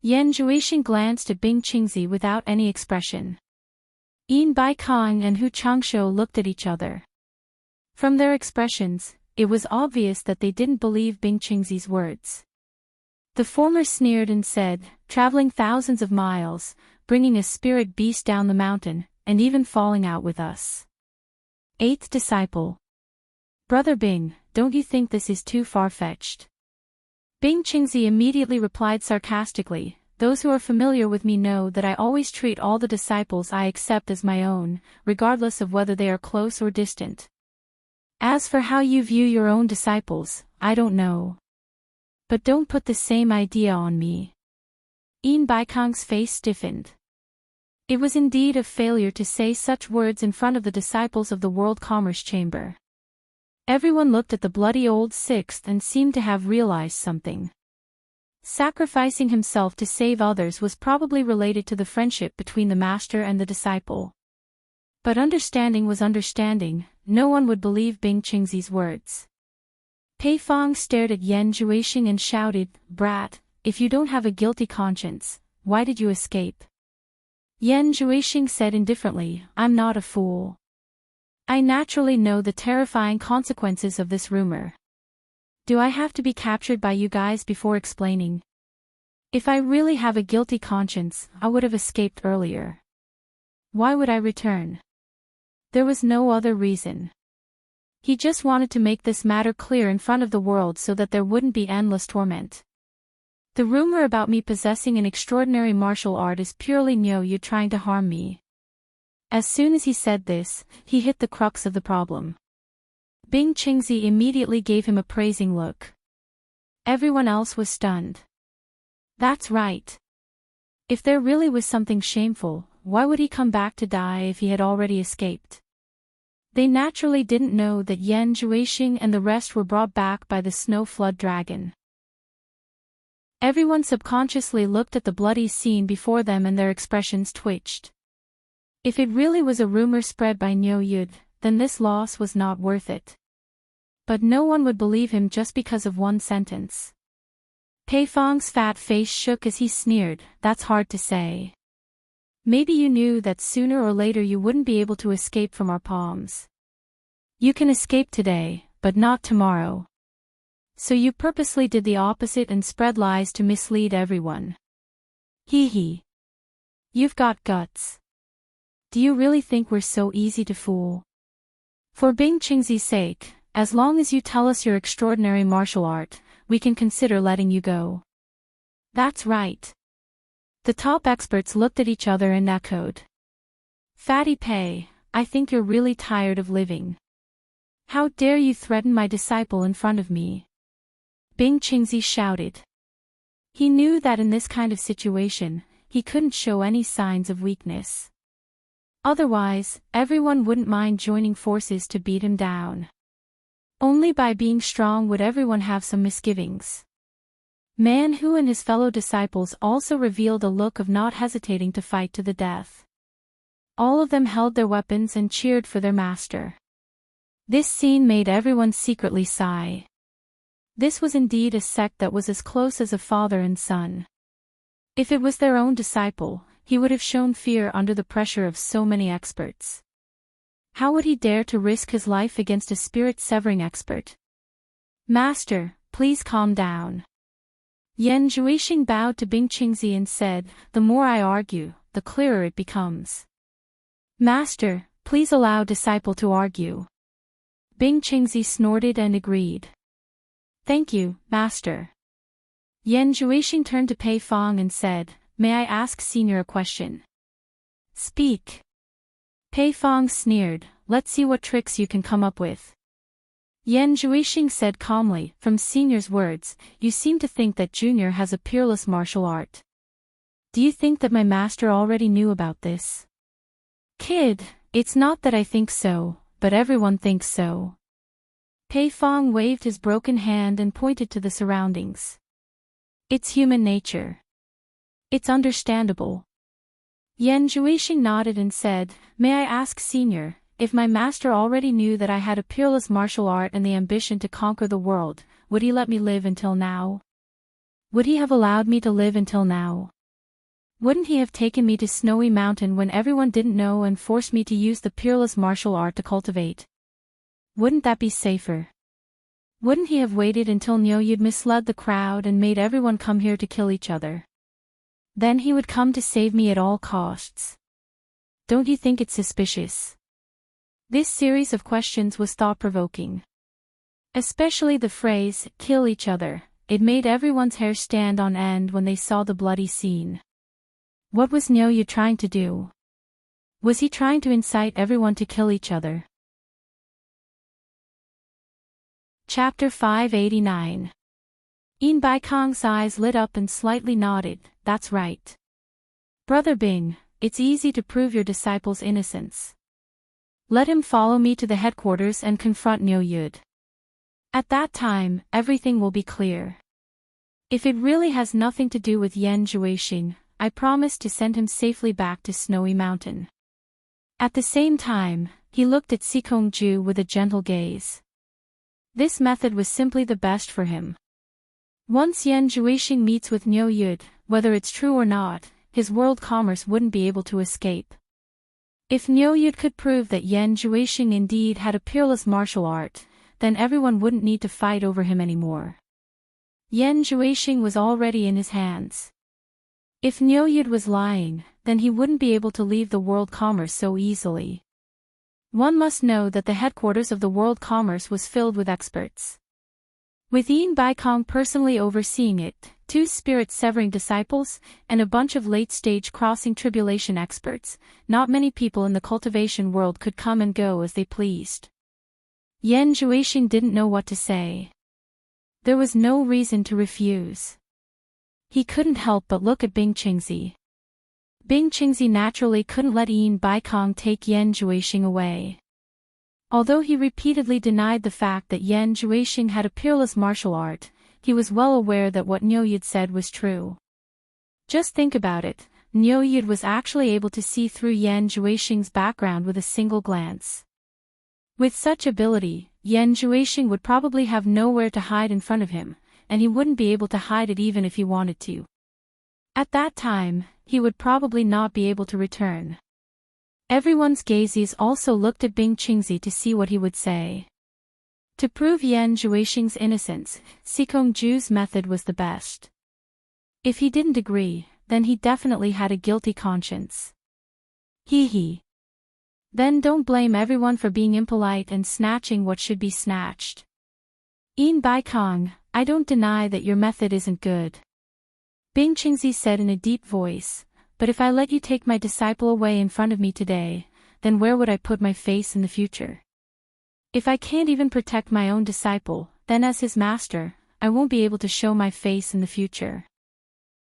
Yan Zhuixing glanced at Bing Qingzi without any expression. Yin Baikang and Hu Changsho looked at each other. From their expressions, it was obvious that they didn't believe Bing Qingzi's words. The former sneered and said, "Traveling thousands of miles, bringing a spirit beast down the mountain, and even falling out with us. 8th disciple. Brother Bing, don't you think this is too far-fetched?" Bing Qingzi immediately replied sarcastically, "Those who are familiar with me know that I always treat all the disciples I accept as my own, regardless of whether they are close or distant. As for how you view your own disciples, I don't know. But don't put the same idea on me." Yin Baikang's face stiffened. It was indeed a failure to say such words in front of the disciples of the World Commerce Chamber. Everyone looked at the bloody old 6th and seemed to have realized something. Sacrificing himself to save others was probably related to the friendship between the master and the disciple. But understanding was understanding, no one would believe Bing Qingzi's words. Pei Fong stared at Yan Zhuixing and shouted, "Brat, if you don't have a guilty conscience, why did you escape?" Yan Zhuixing said indifferently, "I'm not a fool. I naturally know the terrifying consequences of this rumor. Do I have to be captured by you guys before explaining? If I really have a guilty conscience, I would have escaped earlier. Why would I return?" There was no other reason. He just wanted to make this matter clear in front of the world so that there wouldn't be endless torment. "The rumor about me possessing an extraordinary martial art is purely you trying to harm me." As soon as he said this, he hit the crux of the problem. Bing Qingzi immediately gave him a praising look. Everyone else was stunned. That's right. If there really was something shameful, why would he come back to die if he had already escaped? They naturally didn't know that Yan Zhuixing and the rest were brought back by the snow flood dragon. Everyone subconsciously looked at the bloody scene before them and their expressions twitched. If it really was a rumor spread by Niu Yud, then this loss was not worth it. But no one would believe him just because of one sentence. Pei Fong's fat face shook as he sneered, "That's hard to say. Maybe you knew that sooner or later you wouldn't be able to escape from our palms. You can escape today, but not tomorrow. So you purposely did the opposite and spread lies to mislead everyone. Hee hee. You've got guts. Do you really think we're so easy to fool?" For Bing Qingzi's sake, as long as you tell us your extraordinary martial art, we can consider letting you go. That's right. The top experts looked at each other and echoed. Fatty Pei, I think you're really tired of living. How dare you threaten my disciple in front of me? Bing Qingzi shouted. He knew that in this kind of situation, he couldn't show any signs of weakness. Otherwise, everyone wouldn't mind joining forces to beat him down. Only by being strong would everyone have some misgivings. Man Hu and his fellow disciples also revealed a look of not hesitating to fight to the death. All of them held their weapons and cheered for their master. This scene made everyone secretly sigh. This was indeed a sect that was as close as a father and son. If it was their own disciple, he would have shown fear under the pressure of so many experts. How would he dare to risk his life against a spirit-severing expert? Master, please calm down. Yan Zhuixing bowed to Bing Qingzi and said, the more I argue, the clearer it becomes. Master, please allow disciple to argue. Bing Qingzi snorted and agreed. Thank you, Master. Yan Zhuixing turned to Pei Fong and said, may I ask Senior a question? Speak. Pei Fong sneered, let's see what tricks you can come up with. Yan Zhuixing said calmly, from Senior's words, you seem to think that Junior has a peerless martial art. Do you think that my master already knew about this? Kid, it's not that I think so, but everyone thinks so. Pei Fong waved his broken hand and pointed to the surroundings. It's human nature. It's understandable. Yan Zhuixing nodded and said, may I ask Senior, if my master already knew that I had a peerless martial art and the ambition to conquer the world, would he let me live until now? Would he have allowed me to live until now? Wouldn't he have taken me to Snowy Mountain when everyone didn't know and forced me to use the peerless martial art to cultivate? Wouldn't that be safer? Wouldn't he have waited until Niuyud misled the crowd and made everyone come here to kill each other? Then he would come to save me at all costs. Don't you think it's suspicious? This series of questions was thought-provoking. Especially the phrase, kill each other, it made everyone's hair stand on end when they saw the bloody scene. What was Niuyud trying to do? Was he trying to incite everyone to kill each other? Chapter 589. Yin Baikong's eyes lit up and slightly nodded, that's right. Brother Bing, it's easy to prove your disciple's innocence. Let him follow me to the headquarters and confront Niuyud. At that time, everything will be clear. If it really has nothing to do with Yan Zhuixing, I promise to send him safely back to Snowy Mountain. At the same time, he looked at Sikongju with a gentle gaze. This method was simply the best for him. Once Yan Zhuixing meets with Niuyud, whether it's true or not, his world commerce wouldn't be able to escape. If Niuyud could prove that Yan Zhuixing indeed had a peerless martial art, then everyone wouldn't need to fight over him anymore. Yan Zhuixing was already in his hands. If Niuyud was lying, then he wouldn't be able to leave the world commerce so easily. One must know that the headquarters of the world commerce was filled with experts. With Yin Baikong personally overseeing it, 2 spirit-severing disciples, and a bunch of late-stage crossing tribulation experts, not many people in the cultivation world could come and go as they pleased. Yan Zhuixing didn't know what to say. There was no reason to refuse. He couldn't help but look at Bing Qingzi. Bing Qingzi naturally couldn't let Yin Baikong take Yan Zhuixing away. Although he repeatedly denied the fact that Yan Zhuixing had a peerless martial art, he was well aware that what Niuyud said was true. Just think about it, Niuyud was actually able to see through Yan Zhuixing's background with a single glance. With such ability, Yan Zhuixing would probably have nowhere to hide in front of him, and he wouldn't be able to hide it even if he wanted to. At that time, he would probably not be able to return. Everyone's gazes also looked at Bing Qingzi to see what he would say. To prove Yan Zhuixing's innocence, Sikongju's method was the best. If he didn't agree, then he definitely had a guilty conscience. Hee hee. Then don't blame everyone for being impolite and snatching what should be snatched. Yin Bai Kong, I don't deny that your method isn't good. Bing Qingzi said in a deep voice, but if I let you take my disciple away in front of me today, then where would I put my face in the future? If I can't even protect my own disciple, then as his master, I won't be able to show my face in the future.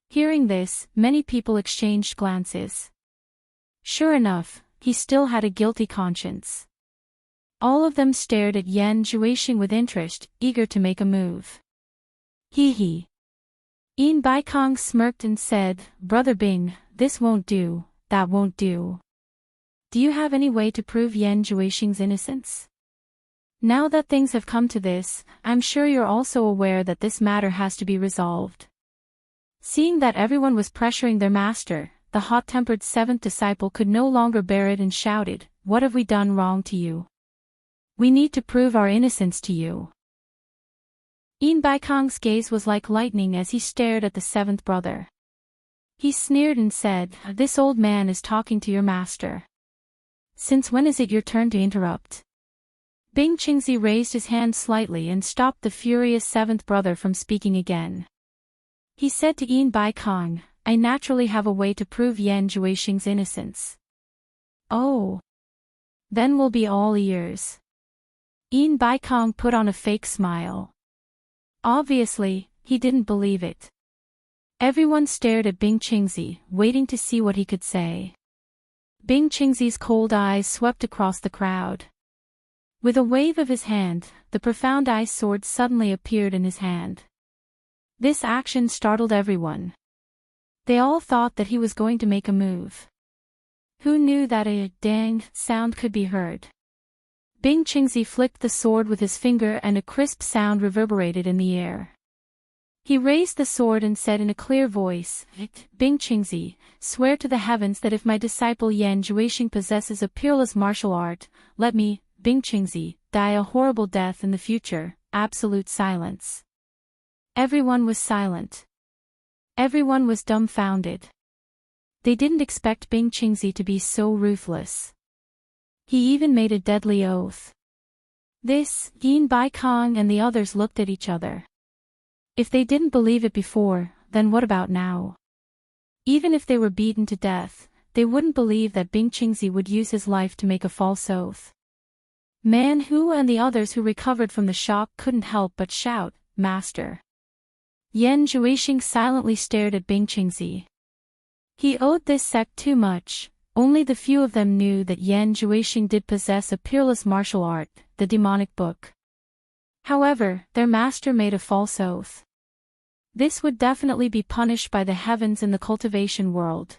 Hearing this, many people exchanged glances. Sure enough, he still had a guilty conscience. All of them stared at Yan Zhuixing with interest, eager to make a move. Hee hee. Yin Bai Kong smirked and said, Brother Bing, this won't do, that won't do. Do you have any way to prove Yan Zhuixing's innocence? Now that things have come to this, I'm sure you're also aware that this matter has to be resolved. Seeing that everyone was pressuring their master, the hot-tempered seventh disciple could no longer bear it and shouted, What have we done wrong to you? We need to prove our innocence to you. Yin Bai Kong's gaze was like lightning as he stared at the seventh brother. He sneered and said, This old man is talking to your master. Since when is it your turn to interrupt? Bing Qingzi raised his hand slightly and stopped the furious seventh brother from speaking again. He said to Yin Bai Kong, I naturally have a way to prove Yan Zhuixing's innocence. Oh. Then we'll be all ears. Yin Bai Kong put on a fake smile. Obviously, he didn't believe it. Everyone stared at Bing Qingzi, waiting to see what he could say. Bing Qingzi's cold eyes swept across the crowd. With a wave of his hand, the profound ice sword suddenly appeared in his hand. This action startled everyone. They all thought that he was going to make a move. Who knew that a dang sound could be heard? Bing Qingzi flicked the sword with his finger and a crisp sound reverberated in the air. He raised the sword and said in a clear voice, Bing Qingzi, swear to the heavens that if my disciple Yan Zhuixing possesses a peerless martial art, let me, Bing Qingzi, die a horrible death in the future. Absolute silence. Everyone was silent. Everyone was dumbfounded. They didn't expect Bing Qingzi to be so ruthless. He even made a deadly oath. This, Yin Bai Kong and the others looked at each other. If they didn't believe it before, then what about now? Even if they were beaten to death, they wouldn't believe that Bing Qingzi would use his life to make a false oath. Man Hu and the others who recovered from the shock couldn't help but shout, Master. Yan Zhuixing silently stared at Bing Qingzi. He owed this sect too much. Only the few of them knew that Yan Zhuixing did possess a peerless martial art, the demonic book. However, their master made a false oath. This would definitely be punished by the heavens in the cultivation world.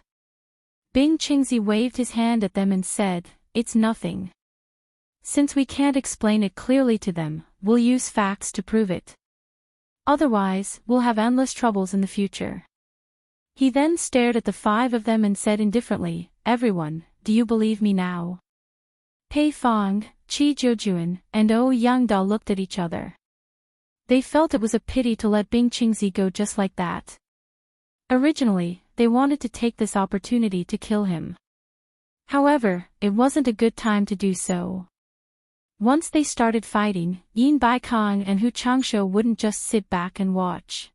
Bing Qingzi waved his hand at them and said, It's nothing. Since we can't explain it clearly to them, we'll use facts to prove it. Otherwise, we'll have endless troubles in the future. He then stared at the five of them and said indifferently, Everyone, do you believe me now? Pei Fong, Qi Jiujuan, and O Yangda looked at each other. They felt it was a pity to let Bing Qingzi go just like that. Originally, they wanted to take this opportunity to kill him. However, it wasn't a good time to do so. Once they started fighting, Yin Bai Kong and Hu Changsho wouldn't just sit back and watch.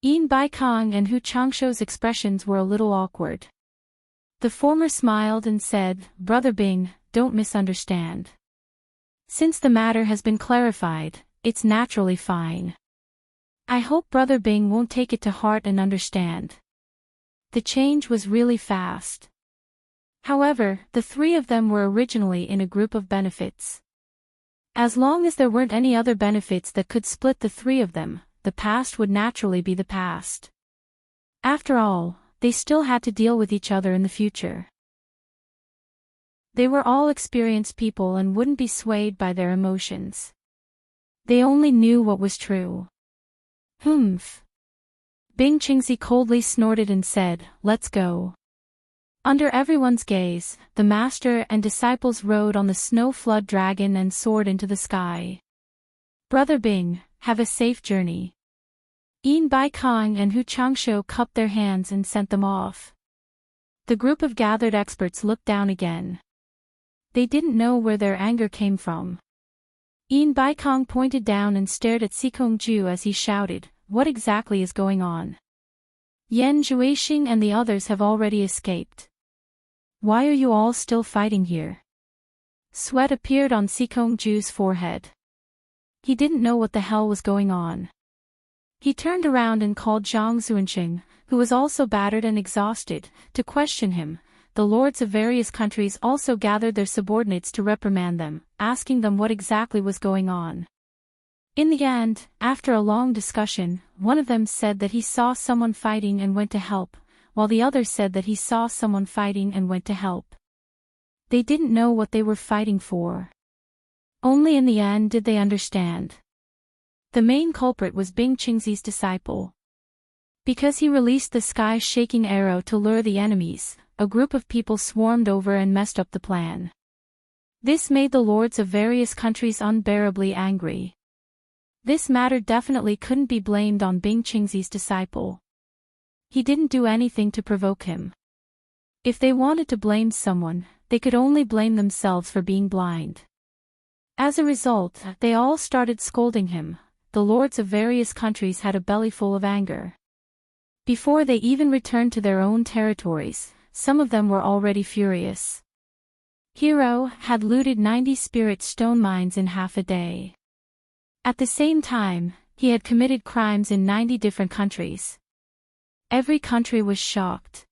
Yin Bai Kong and Hu Changsho's expressions were a little awkward. The former smiled and said, Brother Bing, don't misunderstand. Since the matter has been clarified, it's naturally fine. I hope Brother Bing won't take it to heart and understand. The change was really fast. However, the three of them were originally in a group of benefits. As long as there weren't any other benefits that could split the three of them, the past would naturally be the past. After all, they still had to deal with each other in the future. They were all experienced people and wouldn't be swayed by their emotions. They only knew what was true. Humph. Bing Qingzi coldly snorted and said, Let's go. Under everyone's gaze, the master and disciples rode on the snow flood dragon and soared into the sky. Brother Bing, have a safe journey. Yin Bai Kong and Hu Changsho cupped their hands and sent them off. The group of gathered experts looked down again. They didn't know where their anger came from. Yin Baikong pointed down and stared at Sikongju as he shouted, "What exactly is going on? Yan Zhuixing and the others have already escaped. Why are you all still fighting here?" Sweat appeared on Sikongju's forehead. He didn't know what the hell was going on. He turned around and called Zhang Zuanxing, who was also battered and exhausted, to question him. The lords of various countries also gathered their subordinates to reprimand them, asking them what exactly was going on. In the end, after a long discussion, one of them said that he saw someone fighting and went to help, while the other said that he saw someone fighting and went to help. They didn't know what they were fighting for. Only in the end did they understand. The main culprit was Bing Qingzi's disciple. Because he released the sky-shaking arrow to lure the enemies, a group of people swarmed over and messed up the plan. This made the lords of various countries unbearably angry. This matter definitely couldn't be blamed on Bing Qingzi's disciple. He didn't do anything to provoke him. If they wanted to blame someone, they could only blame themselves for being blind. As a result, they all started scolding him. The lords of various countries had a bellyful of anger. Before they even returned to their own territories, some of them were already furious. Hero had looted 90 spirit stone mines in half a day. At the same time, he had committed crimes in 90 different countries. Every country was shocked.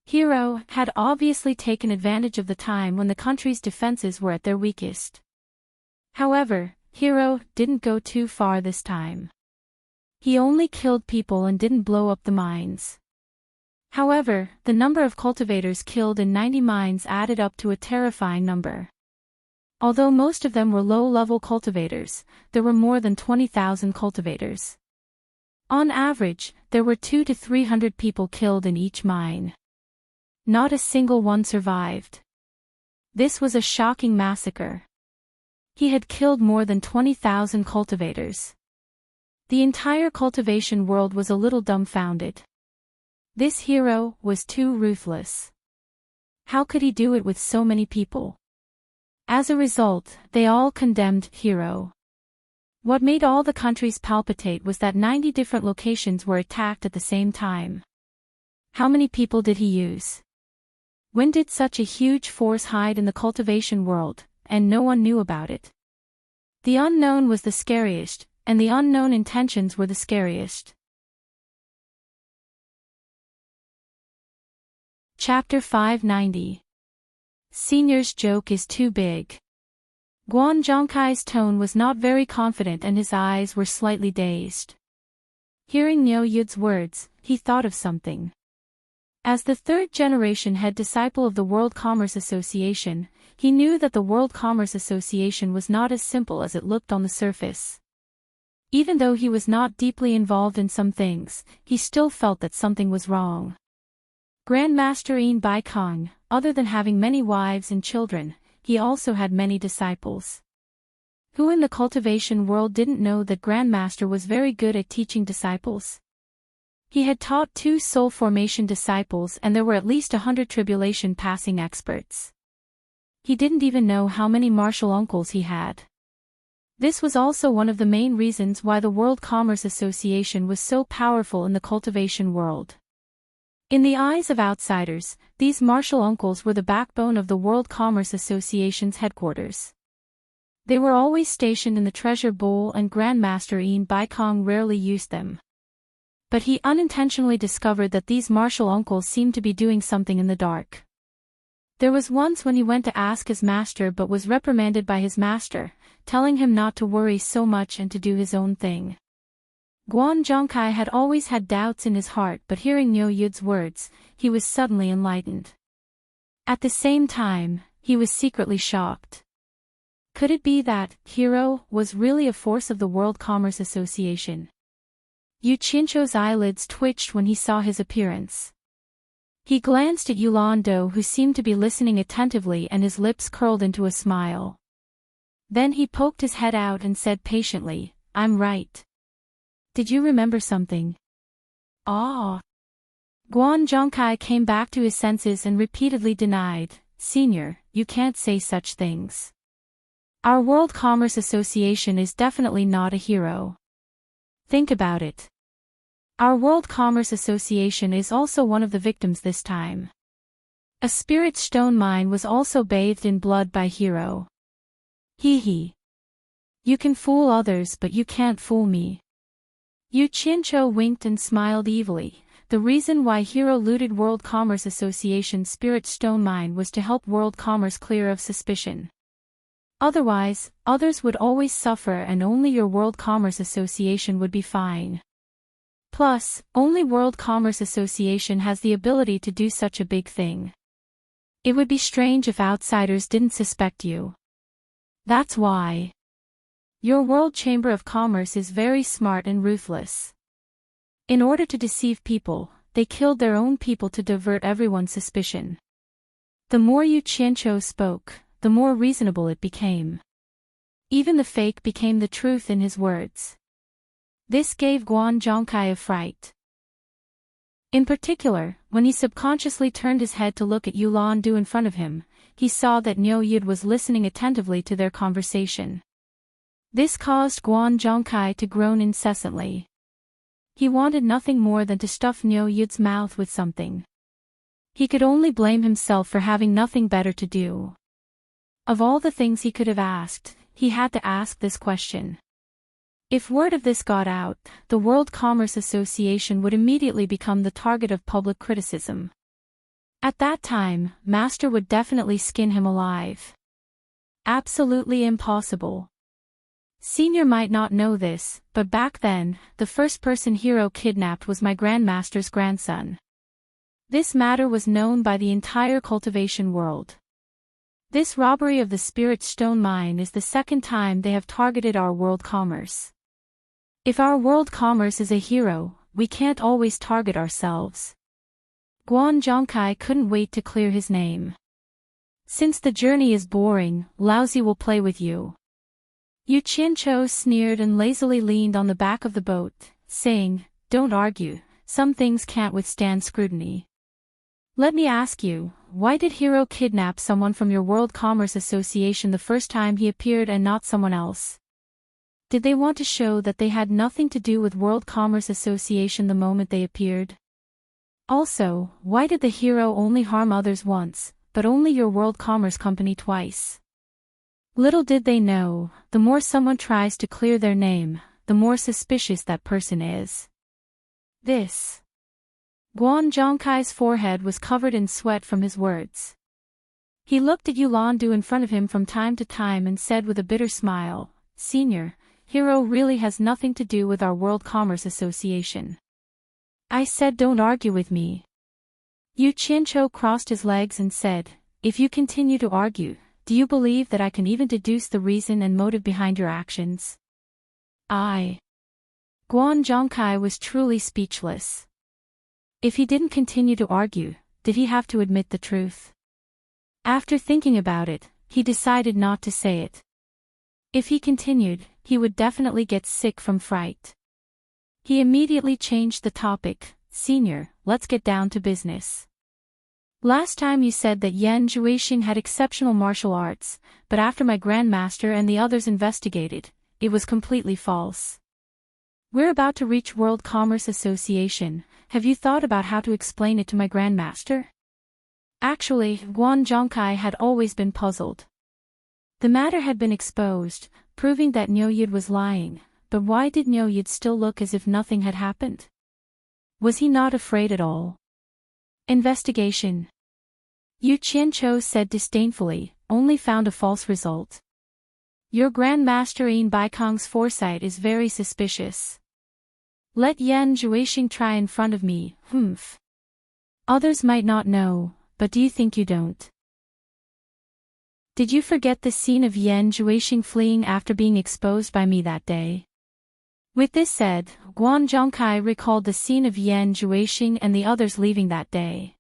Hero had obviously taken advantage of the time when the country's defenses were at their weakest. However, Hero didn't go too far this time. He only killed people and didn't blow up the mines. However, the number of cultivators killed in 90 mines added up to a terrifying number. Although most of them were low-level cultivators, there were more than 20,000 cultivators. On average, there were 200 to 300 people killed in each mine. Not a single one survived. This was a shocking massacre. He had killed more than 20,000 cultivators. The entire cultivation world was a little dumbfounded. This hero was too ruthless. How could he do it with so many people? As a result, they all condemned Hero. What made all the countries palpitate was that 90 different locations were attacked at the same time. How many people did he use? When did such a huge force hide in the cultivation world, and no one knew about it? The unknown was the scariest, and the unknown intentions were the scariest. Chapter 590. Senior's joke is too big. Guan Zhongkai's tone was not very confident and his eyes were slightly dazed. Hearing Niu Yud's words, he thought of something. As the third-generation head disciple of the World Commerce Association, he knew that the World Commerce Association was not as simple as it looked on the surface. Even though he was not deeply involved in some things, he still felt that something was wrong. Grandmaster Yin Baikong, other than having many wives and children, he also had many disciples. Who in the cultivation world didn't know that Grandmaster was very good at teaching disciples? He had taught 2 soul formation disciples and there were at least 100 tribulation passing experts. He didn't even know how many martial uncles he had. This was also one of the main reasons why the World Commerce Association was so powerful in the cultivation world. In the eyes of outsiders, these martial uncles were the backbone of the World Commerce Association's headquarters. They were always stationed in the treasure bowl and Grandmaster Yin Baikong rarely used them. But he unintentionally discovered that these martial uncles seemed to be doing something in the dark. There was once when he went to ask his master but was reprimanded by his master, telling him not to worry so much and to do his own thing. Guan Zhongkai had always had doubts in his heart but hearing Niu Yud's words, he was suddenly enlightened. At the same time, he was secretly shocked. Could it be that Hero was really a force of the World Commerce Association? Yu Qincho's eyelids twitched when he saw his appearance. He glanced at Yulando who seemed to be listening attentively and his lips curled into a smile. Then he poked his head out and said patiently, "I'm right. Did you remember something?" "Ah." Guan Zhongkai came back to his senses and repeatedly denied, "Senior, you can't say such things. Our World Commerce Association is definitely not a hero. Think about it. Our World Commerce Association is also one of the victims this time. A spirit stone mine was also bathed in blood by Hero. Hee. You can fool others but you can't fool me. Yu Qianqiu winked and smiled evilly. The reason why Hero looted World Commerce Association spirit stone mine was to help world commerce clear of suspicion. Otherwise, others would always suffer and only your World Commerce Association would be fine. Plus, only World Commerce Association has the ability to do such a big thing. It would be strange if outsiders didn't suspect you. That's why. Your World Chamber of Commerce is very smart and ruthless. In order to deceive people, they killed their own people to divert everyone's suspicion. The more Yu Qianqiu spoke, the more reasonable it became. Even the fake became the truth in his words. This gave Guan Zhongkai a fright. In particular, when he subconsciously turned his head to look at Yu Landu in front of him, he saw that Niu Yid was listening attentively to their conversation. This caused Guan Zhongkai to groan incessantly. He wanted nothing more than to stuff Niu Yid's mouth with something. He could only blame himself for having nothing better to do. Of all the things he could have asked, he had to ask this question. If word of this got out, the World Commerce Association would immediately become the target of public criticism. At that time, Master would definitely skin him alive. Absolutely impossible. Senior might not know this, but back then, the first person Hero kidnapped was my Grandmaster's grandson. This matter was known by the entire cultivation world. This robbery of the Spirit Stone Mine is the second time they have targeted our world commerce. If our world commerce is a hero, we can't always target ourselves. Guan Zhongkai couldn't wait to clear his name. Since the journey is boring, lousy will play with you. Yu Qianqiu sneered and lazily leaned on the back of the boat, saying, "Don't argue, some things can't withstand scrutiny. Let me ask you, why did Hero kidnap someone from your World Commerce Association the first time he appeared and not someone else? Did they want to show that they had nothing to do with World Commerce Association the moment they appeared? Also, why did the Hero only harm others once, but only your World Commerce Company twice?" Little did they know, the more someone tries to clear their name, the more suspicious that person is. This. Guan Zhongkai's forehead was covered in sweat from his words. He looked at Yu Landu in front of him from time to time and said with a bitter smile, "Senior, Hero really has nothing to do with our World Commerce Association." I said don't argue with me. Yu Qianqiu crossed his legs and said, "If you continue to argue, do you believe that I can even deduce the reason and motive behind your actions?" Guan Zhongkai was truly speechless. If he didn't continue to argue, did he have to admit the truth? After thinking about it, he decided not to say it. If he continued, he would definitely get sick from fright. He immediately changed the topic. "Senior, let's get down to business. Last time you said that Yan Zhuixing had exceptional martial arts, but after my grandmaster and the others investigated, it was completely false. We're about to reach World Commerce Association, have you thought about how to explain it to my grandmaster?" Actually, Guan Zhongkai had always been puzzled. The matter had been exposed, proving that Niu Yid was lying, but why did Niu Yid still look as if nothing had happened? Was he not afraid at all? Investigation. Yu Qianqiu said disdainfully, only found a false result. Your Grandmaster Yin Baikong's foresight is very suspicious. Let Yan Zhuixing try in front of me, humph. Others might not know, but do you think you don't? Did you forget the scene of Yan Zhuixing fleeing after being exposed by me that day? With this said, Guan Zhongkai recalled the scene of Yan Zhuixing and the others leaving that day.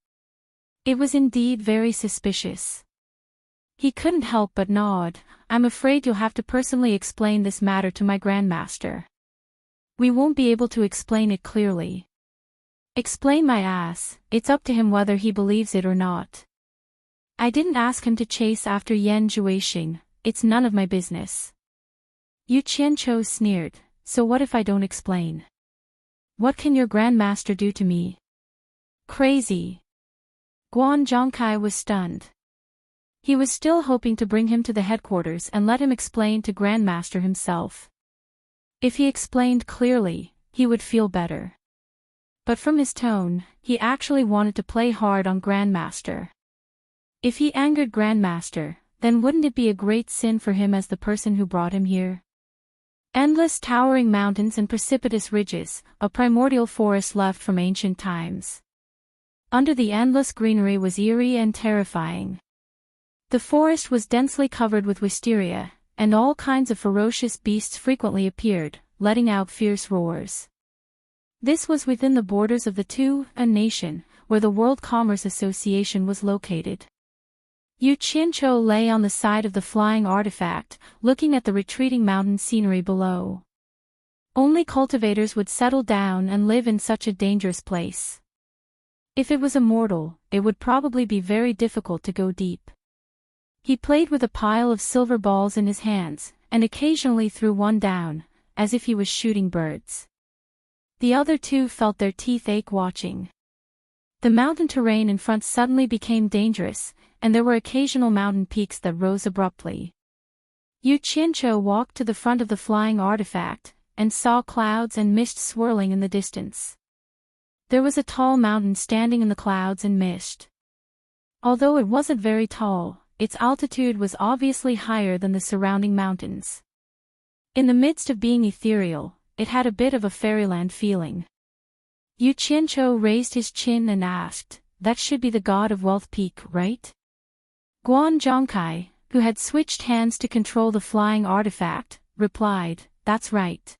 It was indeed very suspicious. He couldn't help but nod. I'm afraid you'll have to personally explain this matter to my grandmaster. We won't be able to explain it clearly. Explain my ass, it's up to him whether he believes it or not. I didn't ask him to chase after Yan Zhuixing, it's none of my business. Yu Qianzhou sneered, so what if I don't explain? What can your grandmaster do to me? Crazy. Guan Zhongkai was stunned. He was still hoping to bring him to the headquarters and let him explain to Grandmaster himself. If he explained clearly, he would feel better. But from his tone, he actually wanted to play hard on Grandmaster. If he angered Grandmaster, then wouldn't it be a great sin for him as the person who brought him here? Endless towering mountains and precipitous ridges, a primordial forest left from ancient times. Under the endless greenery was eerie and terrifying. The forest was densely covered with wisteria, and all kinds of ferocious beasts frequently appeared, letting out fierce roars. This was within the borders of the Tu-An nation, where the World Commerce Association was located. Yu Qianzhou lay on the side of the flying artifact, looking at the retreating mountain scenery below. Only cultivators would settle down and live in such a dangerous place. If it was a mortal, it would probably be very difficult to go deep. He played with a pile of silver balls in his hands, and occasionally threw one down, as if he was shooting birds. The other two felt their teeth ache watching. The mountain terrain in front suddenly became dangerous, and there were occasional mountain peaks that rose abruptly. Yu Qianzhou walked to the front of the flying artifact, and saw clouds and mist swirling in the distance. There was a tall mountain standing in the clouds and mist. Although it wasn't very tall, its altitude was obviously higher than the surrounding mountains. In the midst of being ethereal, it had a bit of a fairyland feeling. Yu Qianzhou raised his chin and asked, "That should be the god of wealth peak, right?" Guan Zhongkai, who had switched hands to control the flying artifact, replied, "That's right.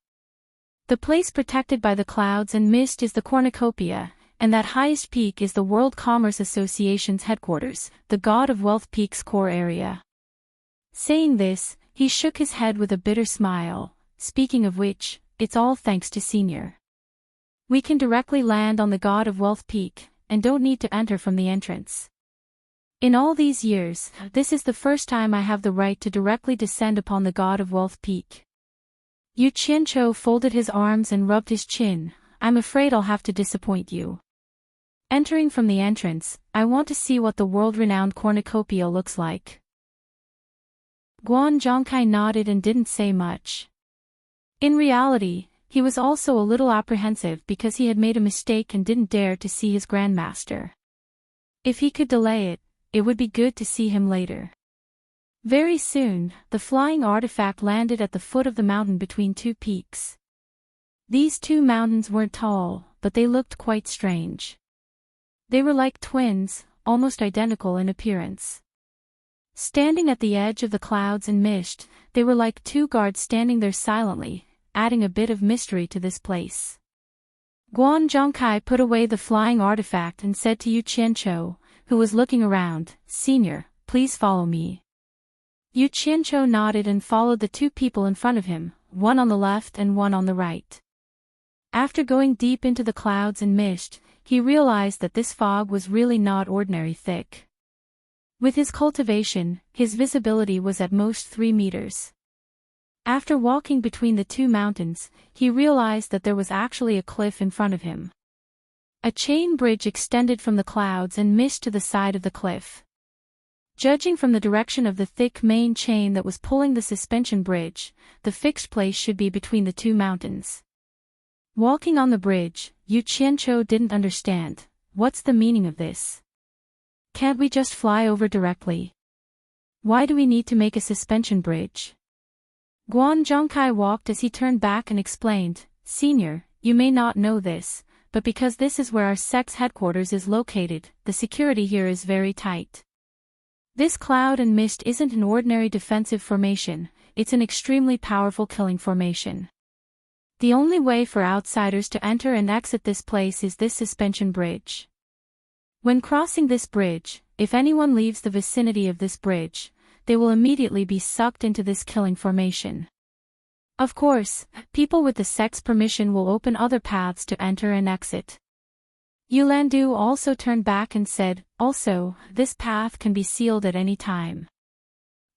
The place protected by the clouds and mist is the cornucopia, and that highest peak is the World Commerce Association's headquarters, the God of Wealth Peak's core area." Saying this, he shook his head with a bitter smile, "Speaking of which, it's all thanks to Senior. We can directly land on the God of Wealth Peak, and don't need to enter from the entrance. In all these years, this is the first time I have the right to directly descend upon the God of Wealth Peak." Yu Qianzhou folded his arms and rubbed his chin. "I'm afraid I'll have to disappoint you. Entering from the entrance, I want to see what the world-renowned cornucopia looks like." Guan Zhongkai nodded and didn't say much. In reality, he was also a little apprehensive because he had made a mistake and didn't dare to see his grandmaster. If he could delay it, it would be good to see him later. Very soon, the flying artifact landed at the foot of the mountain between two peaks. These two mountains weren't tall, but they looked quite strange. They were like twins, almost identical in appearance. Standing at the edge of the clouds and mist, they were like two guards standing there silently, adding a bit of mystery to this place. Guan Zhongkai put away the flying artifact and said to Yu Qianzhou, who was looking around, "Senior, please follow me." Yu Qianzhou nodded and followed the two people in front of him, one on the left and one on the right. After going deep into the clouds and mist, he realized that this fog was really not ordinary thick. With his cultivation, his visibility was at most 3 meters. After walking between the two mountains, he realized that there was actually a cliff in front of him. A chain bridge extended from the clouds and mist to the side of the cliff. Judging from the direction of the thick main chain that was pulling the suspension bridge, the fixed place should be between the two mountains. Walking on the bridge, Yu Qianzhou didn't understand. What's the meaning of this? Can't we just fly over directly? Why do we need to make a suspension bridge? Guan Zhongkai walked as he turned back and explained, "Senior, you may not know this, but because this is where our sect's headquarters is located, the security here is very tight. This cloud and mist isn't an ordinary defensive formation, it's an extremely powerful killing formation. The only way for outsiders to enter and exit this place is this suspension bridge. When crossing this bridge, if anyone leaves the vicinity of this bridge, they will immediately be sucked into this killing formation. Of course, people with the sect's permission will open other paths to enter and exit." Yulandu also turned back and said, also, this path can be sealed at any time.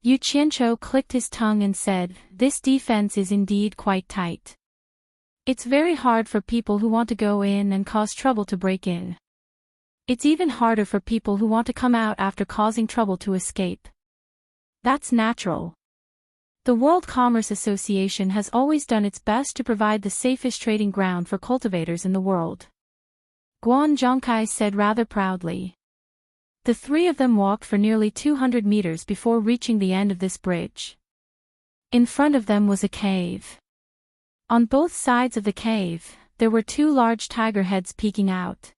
Yu Qianzhou clicked his tongue and said, this defense is indeed quite tight. It's very hard for people who want to go in and cause trouble to break in. It's even harder for people who want to come out after causing trouble to escape. That's natural. The World Commerce Association has always done its best to provide the safest trading ground for cultivators in the world. Guan Zhongkai said rather proudly. The three of them walked for nearly 200 meters before reaching the end of this bridge. In front of them was a cave. On both sides of the cave, there were two large tiger heads peeking out.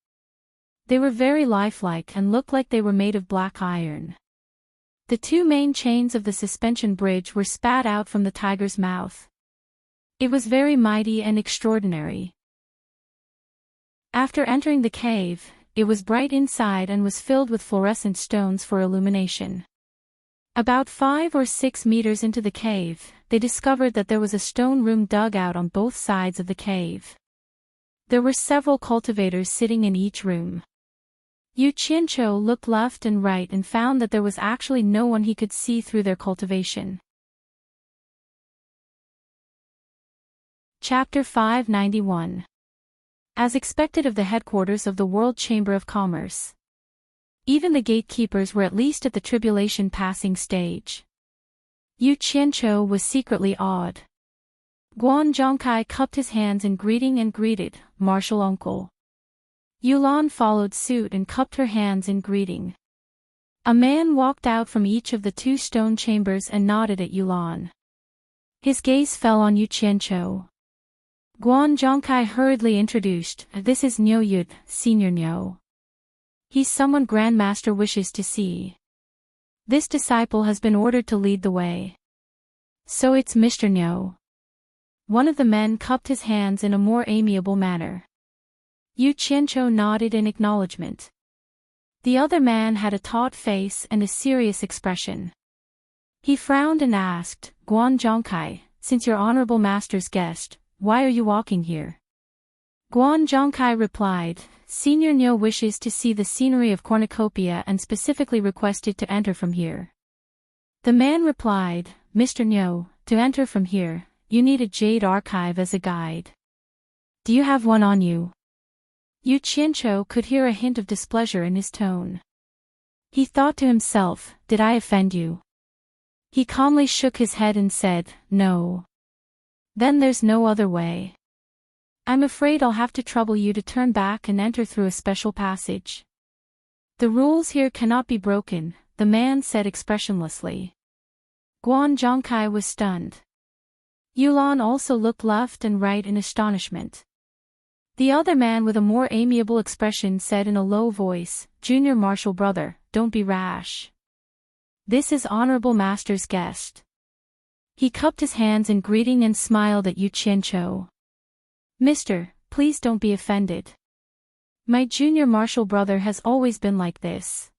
They were very lifelike and looked like they were made of black iron. The two main chains of the suspension bridge were spat out from the tiger's mouth. It was very mighty and extraordinary. After entering the cave, it was bright inside and was filled with fluorescent stones for illumination. About 5 or 6 meters into the cave, they discovered that there was a stone room dug out on both sides of the cave. There were several cultivators sitting in each room. Yu Qianzhou looked left and right and found that there was actually no one he could see through their cultivation. Chapter 591. As expected of the headquarters of the World Chamber of Commerce. Even the gatekeepers were at least at the tribulation passing stage. Yu Qianzhou was secretly awed. Guan Zhongkai cupped his hands in greeting and greeted, Martial Uncle. Yulan followed suit and cupped her hands in greeting. A man walked out from each of the two stone chambers and nodded at Yulan. His gaze fell on Yu Qianzhou. Guan Zhongkai hurriedly introduced, this is Niu Yud, Senior Niu. He's someone Grandmaster wishes to see. This disciple has been ordered to lead the way. So it's Mr. Niu. One of the men cupped his hands in a more amiable manner. Yu Qianzhou nodded in acknowledgement. The other man had a taut face and a serious expression. He frowned and asked, Guan Zhongkai, since you're honorable master's guest, why are you walking here? Guan Zhongkai replied, Senior Niu wishes to see the scenery of cornucopia and specifically requested to enter from here. The man replied, Mr. Niu, to enter from here, you need a jade archive as a guide. Do you have one on you? Yu Qianzhou could hear a hint of displeasure in his tone. He thought to himself, did I offend you? He calmly shook his head and said, no. Then there's no other way. I'm afraid I'll have to trouble you to turn back and enter through a special passage. The rules here cannot be broken, the man said expressionlessly. Guan Zhongkai was stunned. Yulan also looked left and right in astonishment. The other man with a more amiable expression said in a low voice, Junior Martial Brother, don't be rash. This is Honorable Master's guest. He cupped his hands in greeting and smiled at Yu Qianzhou. Mister, please don't be offended. My junior martial brother has always been like this.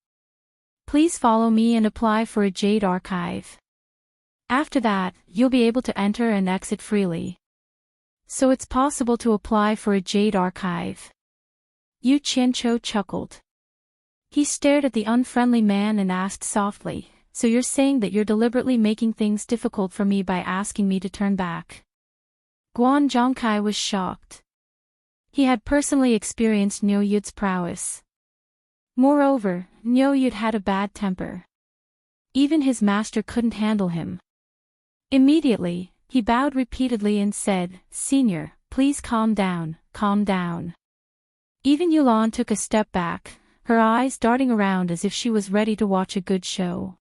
Please follow me and apply for a jade archive. After that, you'll be able to enter and exit freely. So it's possible to apply for a jade archive. Yu Qianzhou chuckled. He stared at the unfriendly man and asked softly, so you're saying that you're deliberately making things difficult for me by asking me to turn back? Guan Zhongkai was shocked. He had personally experienced Niu Yud's prowess. Moreover, Niu Yud had a bad temper. Even his master couldn't handle him. Immediately, he bowed repeatedly and said, Senior, please calm down, calm down. Even Yulan took a step back, her eyes darting around as if she was ready to watch a good show.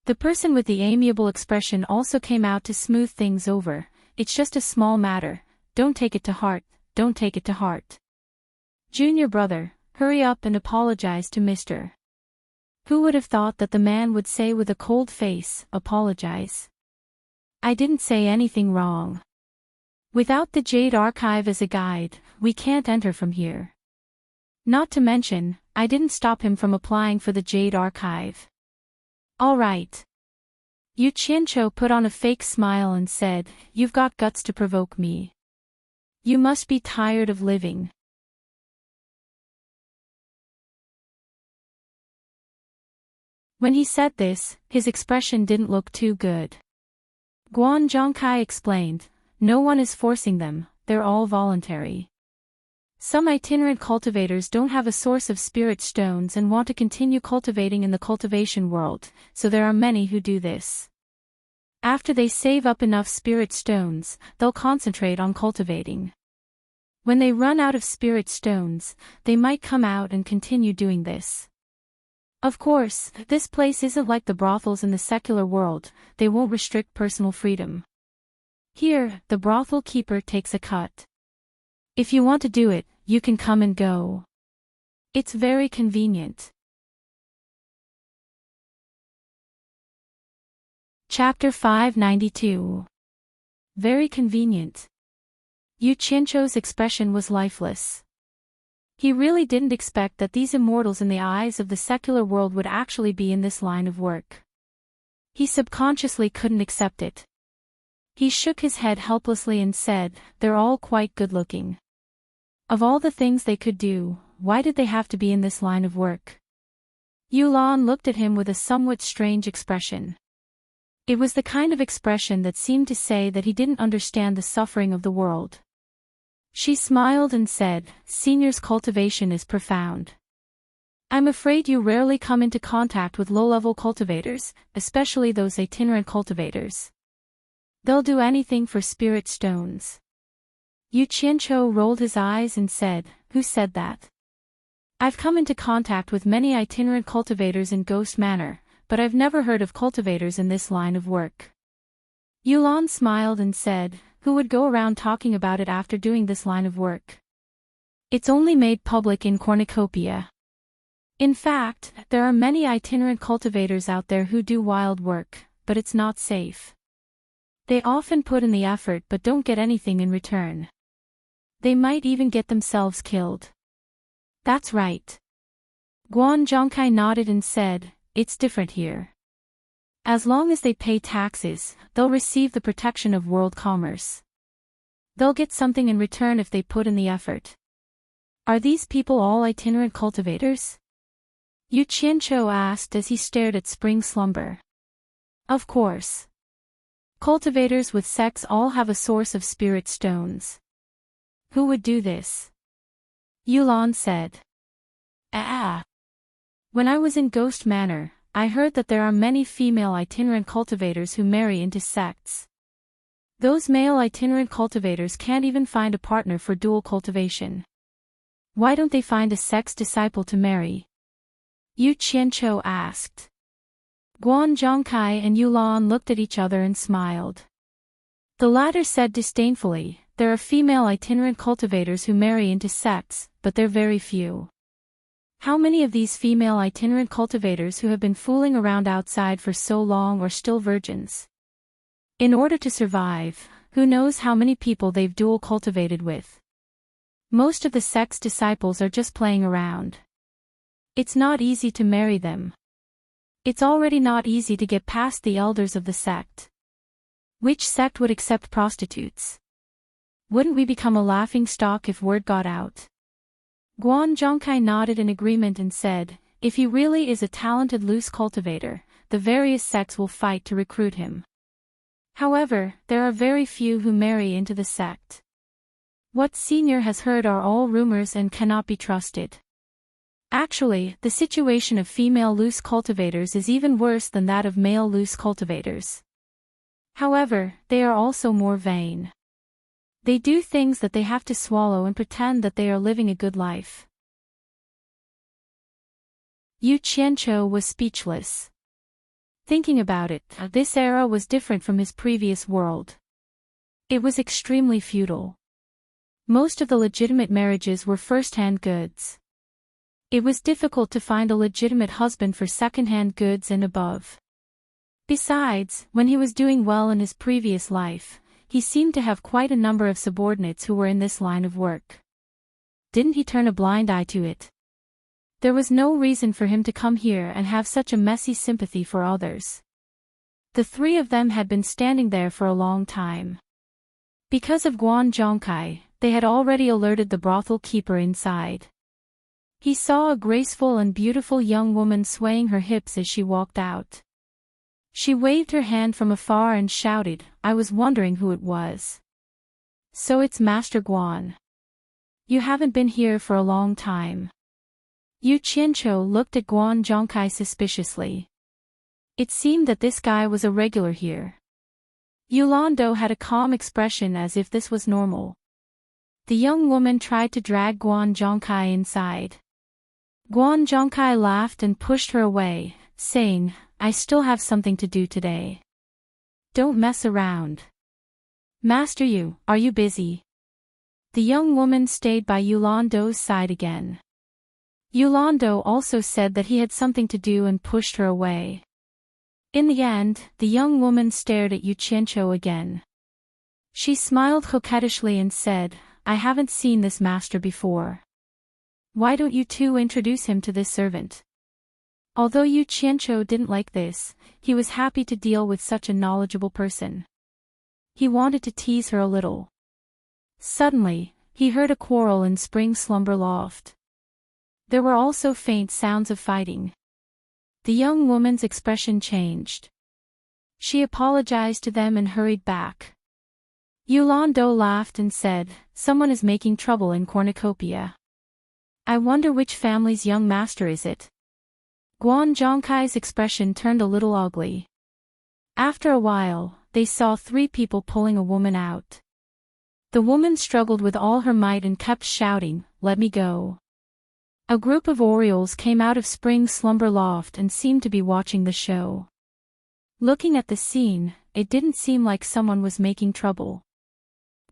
The person with the amiable expression also came out to smooth things over. It's just a small matter, don't take it to heart, don't take it to heart. Junior brother, hurry up and apologize to Mr. Who would have thought that the man would say with a cold face, apologize? I didn't say anything wrong. Without the Jade Archive as a guide, we can't enter from here. Not to mention, I didn't stop him from applying for the Jade Archive. All right. Yu Qianzhou put on a fake smile and said, You've got guts to provoke me. You must be tired of living. When he said this, his expression didn't look too good. Guan Zhongkai explained, "No one is forcing them, they're all voluntary. Some itinerant cultivators don't have a source of spirit stones and want to continue cultivating in the cultivation world, so there are many who do this. After they save up enough spirit stones, they'll concentrate on cultivating. When they run out of spirit stones, they might come out and continue doing this. Of course, this place isn't like the brothels in the secular world, they won't restrict personal freedom. Here, the brothel keeper takes a cut. If you want to do it, you can come and go. It's very convenient." Chapter 592. Very convenient. Yu Qianqiu's expression was lifeless. He really didn't expect that these immortals in the eyes of the secular world would actually be in this line of work. He subconsciously couldn't accept it. He shook his head helplessly and said, "They're all quite good-looking. Of all the things they could do, why did they have to be in this line of work?" Yulan looked at him with a somewhat strange expression. It was the kind of expression that seemed to say that he didn't understand the suffering of the world. She smiled and said, "Senior's cultivation is profound. I'm afraid you rarely come into contact with low-level cultivators, especially those itinerant cultivators. They'll do anything for spirit stones." Yu Qianqiu rolled his eyes and said, "Who said that? I've come into contact with many itinerant cultivators in Ghost Manor, but I've never heard of cultivators in this line of work." Yulan smiled and said, "Who would go around talking about it after doing this line of work? It's only made public in cornucopia. In fact, there are many itinerant cultivators out there who do wild work, but it's not safe. They often put in the effort but don't get anything in return. They might even get themselves killed." "That's right." Guan Zhongkai nodded and said, "It's different here. As long as they pay taxes, they'll receive the protection of world commerce. They'll get something in return if they put in the effort." "Are these people all itinerant cultivators?" Yu Qianqiu asked as he stared at Spring Slumber. "Of course. Cultivators with sex all have a source of spirit stones." "Who would do this?" Yulan said. When I was in Ghost Manor, I heard that there are many female itinerant cultivators who marry into sects. Those male itinerant cultivators can't even find a partner for dual cultivation. Why don't they find a sex disciple to marry?" Yu Qianqiu asked. Guan Zhongkai and Yulan looked at each other and smiled. The latter said disdainfully, "There are female itinerant cultivators who marry into sects, but they're very few. How many of these female itinerant cultivators who have been fooling around outside for so long are still virgins? In order to survive, who knows how many people they've dual cultivated with? Most of the sect's disciples are just playing around. It's not easy to marry them. It's already not easy to get past the elders of the sect. Which sect would accept prostitutes? Wouldn't we become a laughing stock if word got out?" Guan Zhongkai nodded in agreement and said, "If he really is a talented loose cultivator, the various sects will fight to recruit him. However, there are very few who marry into the sect. What Senior has heard are all rumors and cannot be trusted. Actually, the situation of female loose cultivators is even worse than that of male loose cultivators. However, they are also more vain. They do things that they have to swallow and pretend that they are living a good life." Yu Qianqiu was speechless. Thinking about it, this era was different from his previous world. It was extremely feudal. Most of the legitimate marriages were first-hand goods. It was difficult to find a legitimate husband for second-hand goods and above. Besides, when he was doing well in his previous life, he seemed to have quite a number of subordinates who were in this line of work. Didn't he turn a blind eye to it? There was no reason for him to come here and have such a messy sympathy for others. The three of them had been standing there for a long time. Because of Guan Zhongkai, they had already alerted the brothel keeper inside. He saw a graceful and beautiful young woman swaying her hips as she walked out. She waved her hand from afar and shouted, "I was wondering who it was. So it's Master Guan. You haven't been here for a long time." Yu Qianqiu looked at Guan Zhongkai suspiciously. It seemed that this guy was a regular here. Yulando had a calm expression as if this was normal. The young woman tried to drag Guan Zhongkai inside. Guan Zhongkai laughed and pushed her away, saying, "I still have something to do today. Don't mess around." "Master Yu, are you busy?" The young woman stayed by Yulando's side again. Yulando also said that he had something to do and pushed her away. In the end, the young woman stared at Yu Qianqiu again. She smiled coquettishly and said, "I haven't seen this master before. Why don't you two introduce him to this servant?" Although Yu Qianqiu didn't like this, he was happy to deal with such a knowledgeable person. He wanted to tease her a little. Suddenly, he heard a quarrel in Spring Slumber Loft. There were also faint sounds of fighting. The young woman's expression changed. She apologized to them and hurried back. Yulando laughed and said, "Someone is making trouble in cornucopia. I wonder which family's young master is it?" Guan Zhongkai's expression turned a little ugly. After a while, they saw 3 people pulling a woman out. The woman struggled with all her might and kept shouting, "Let me go." A group of Orioles came out of Spring Slumber Loft and seemed to be watching the show. Looking at the scene, it didn't seem like someone was making trouble.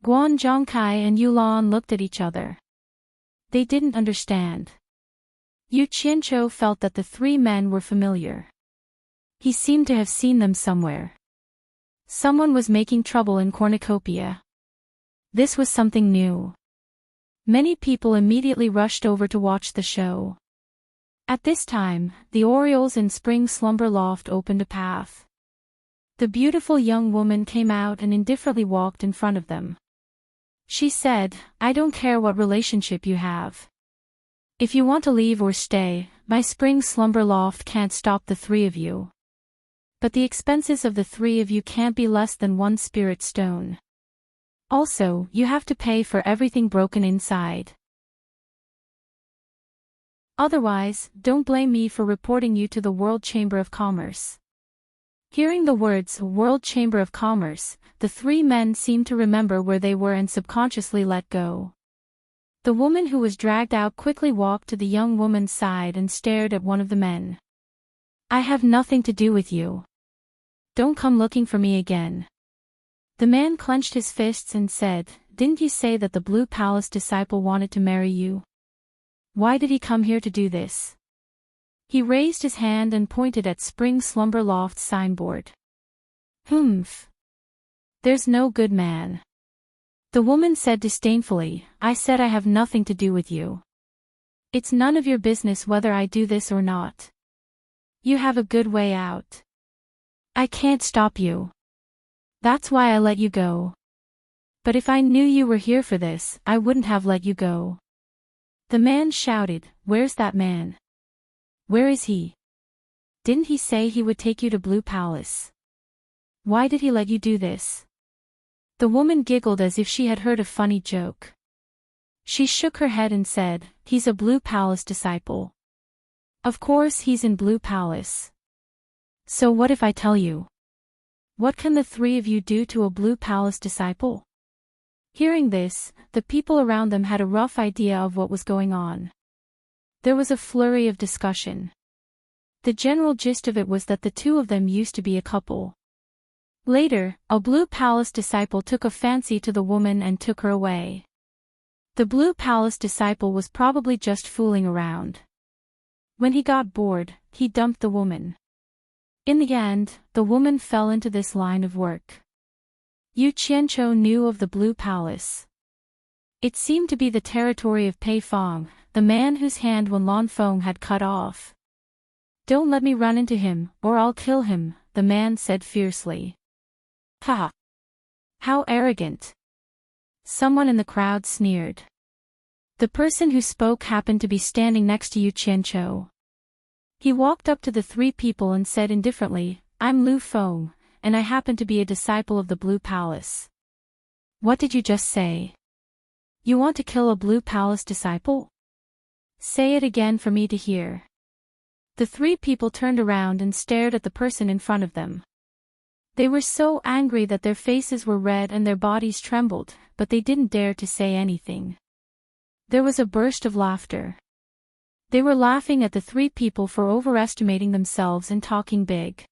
Guan Zhongkai and Yulan looked at each other. They didn't understand. Yu Qianqiu felt that the 3 men were familiar. He seemed to have seen them somewhere. Someone was making trouble in cornucopia. This was something new. Many people immediately rushed over to watch the show. At this time, the Orioles in Spring Slumber Loft opened a path. The beautiful young woman came out and indifferently walked in front of them. She said, "I don't care what relationship you have. If you want to leave or stay, my Spring Slumber Loft can't stop the 3 of you. But the expenses of the 3 of you can't be less than 1 spirit stone. Also, you have to pay for everything broken inside. Otherwise, don't blame me for reporting you to the World Chamber of Commerce." Hearing the words World Chamber of Commerce, the 3 men seemed to remember where they were and subconsciously let go. The woman who was dragged out quickly walked to the young woman's side and stared at one of the men. "I have nothing to do with you. Don't come looking for me again." The man clenched his fists and said, "Didn't you say that the Blue Palace disciple wanted to marry you? Why did he come here to do this?" He raised his hand and pointed at Spring Slumber Loft's signboard. "Humph. There's no good man." The woman said disdainfully, "I said I have nothing to do with you. It's none of your business whether I do this or not. You have a good way out. I can't stop you. That's why I let you go. But if I knew you were here for this, I wouldn't have let you go." The man shouted, "Where's that man? Where is he? Didn't he say he would take you to Blue Palace? Why did he let you do this?" The woman giggled as if she had heard a funny joke. She shook her head and said, "He's a Blue Palace disciple. Of course he's in Blue Palace. So what if I tell you? What can the 3 of you do to a Blue Palace disciple?" Hearing this, the people around them had a rough idea of what was going on. There was a flurry of discussion. The general gist of it was that the 2 of them used to be a couple. Later, a Blue Palace disciple took a fancy to the woman and took her away. The Blue Palace disciple was probably just fooling around. When he got bored, he dumped the woman. In the end, the woman fell into this line of work. Yu Qianqiu knew of the Blue Palace. It seemed to be the territory of Pei Fong, the man whose hand Wen Lanfeng had cut off. "Don't let me run into him, or I'll kill him," the man said fiercely. "Ha! How arrogant!" Someone in the crowd sneered. The person who spoke happened to be standing next to Yu Qianqiu. He walked up to the three people and said indifferently, "I'm Lu Feng, and I happen to be a disciple of the Blue Palace." "What did you just say? You want to kill a Blue Palace disciple? Say it again for me to hear." The three people turned around and stared at the person in front of them. They were so angry that their faces were red and their bodies trembled, but they didn't dare to say anything. There was a burst of laughter. They were laughing at the three people for overestimating themselves and talking big.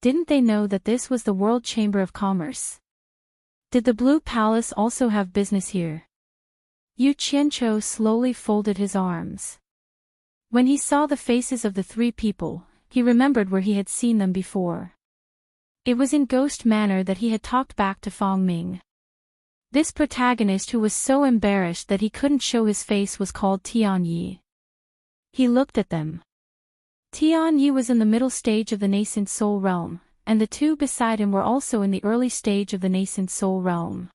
Didn't they know that this was the World Chamber of Commerce? Did the Blue Palace also have business here? Yu Qianqiu slowly folded his arms. When he saw the faces of the three people, he remembered where he had seen them before. It was in Ghost Manor that he had talked back to Fong Ming. This protagonist who was so embarrassed that he couldn't show his face was called Tian Yi. He looked at them. Tian Yi was in the middle stage of the nascent soul realm, and the two beside him were also in the early stage of the nascent soul realm.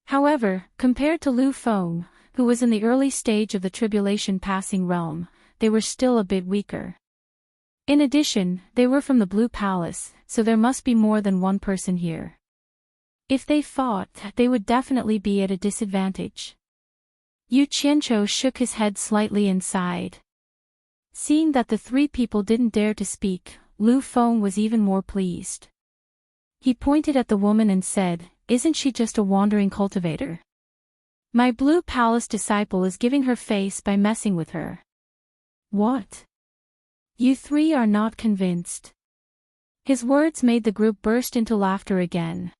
However, compared to Lu Feng, who was in the early stage of the tribulation passing realm, they were still a bit weaker. In addition, they were from the Blue Palace, so there must be more than one person here. If they fought, they would definitely be at a disadvantage. Yu Qianqiu shook his head slightly and sighed. Seeing that the three people didn't dare to speak, Lu Feng was even more pleased. He pointed at the woman and said, "Isn't she just a wandering cultivator? My Blue Palace disciple is giving her face by messing with her." "What? You three are not convinced?" His words made the group burst into laughter again.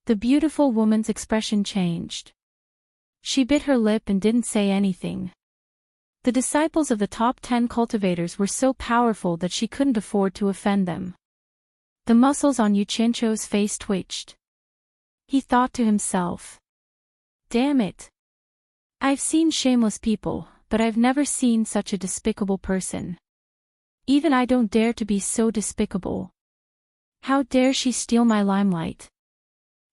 The beautiful woman's expression changed. She bit her lip and didn't say anything. The disciples of the top 10 cultivators were so powerful that she couldn't afford to offend them. The muscles on Yu Qianqiu's face twitched. He thought to himself, "Damn it. I've seen shameless people, but I've never seen such a despicable person. Even I don't dare to be so despicable. How dare she steal my limelight?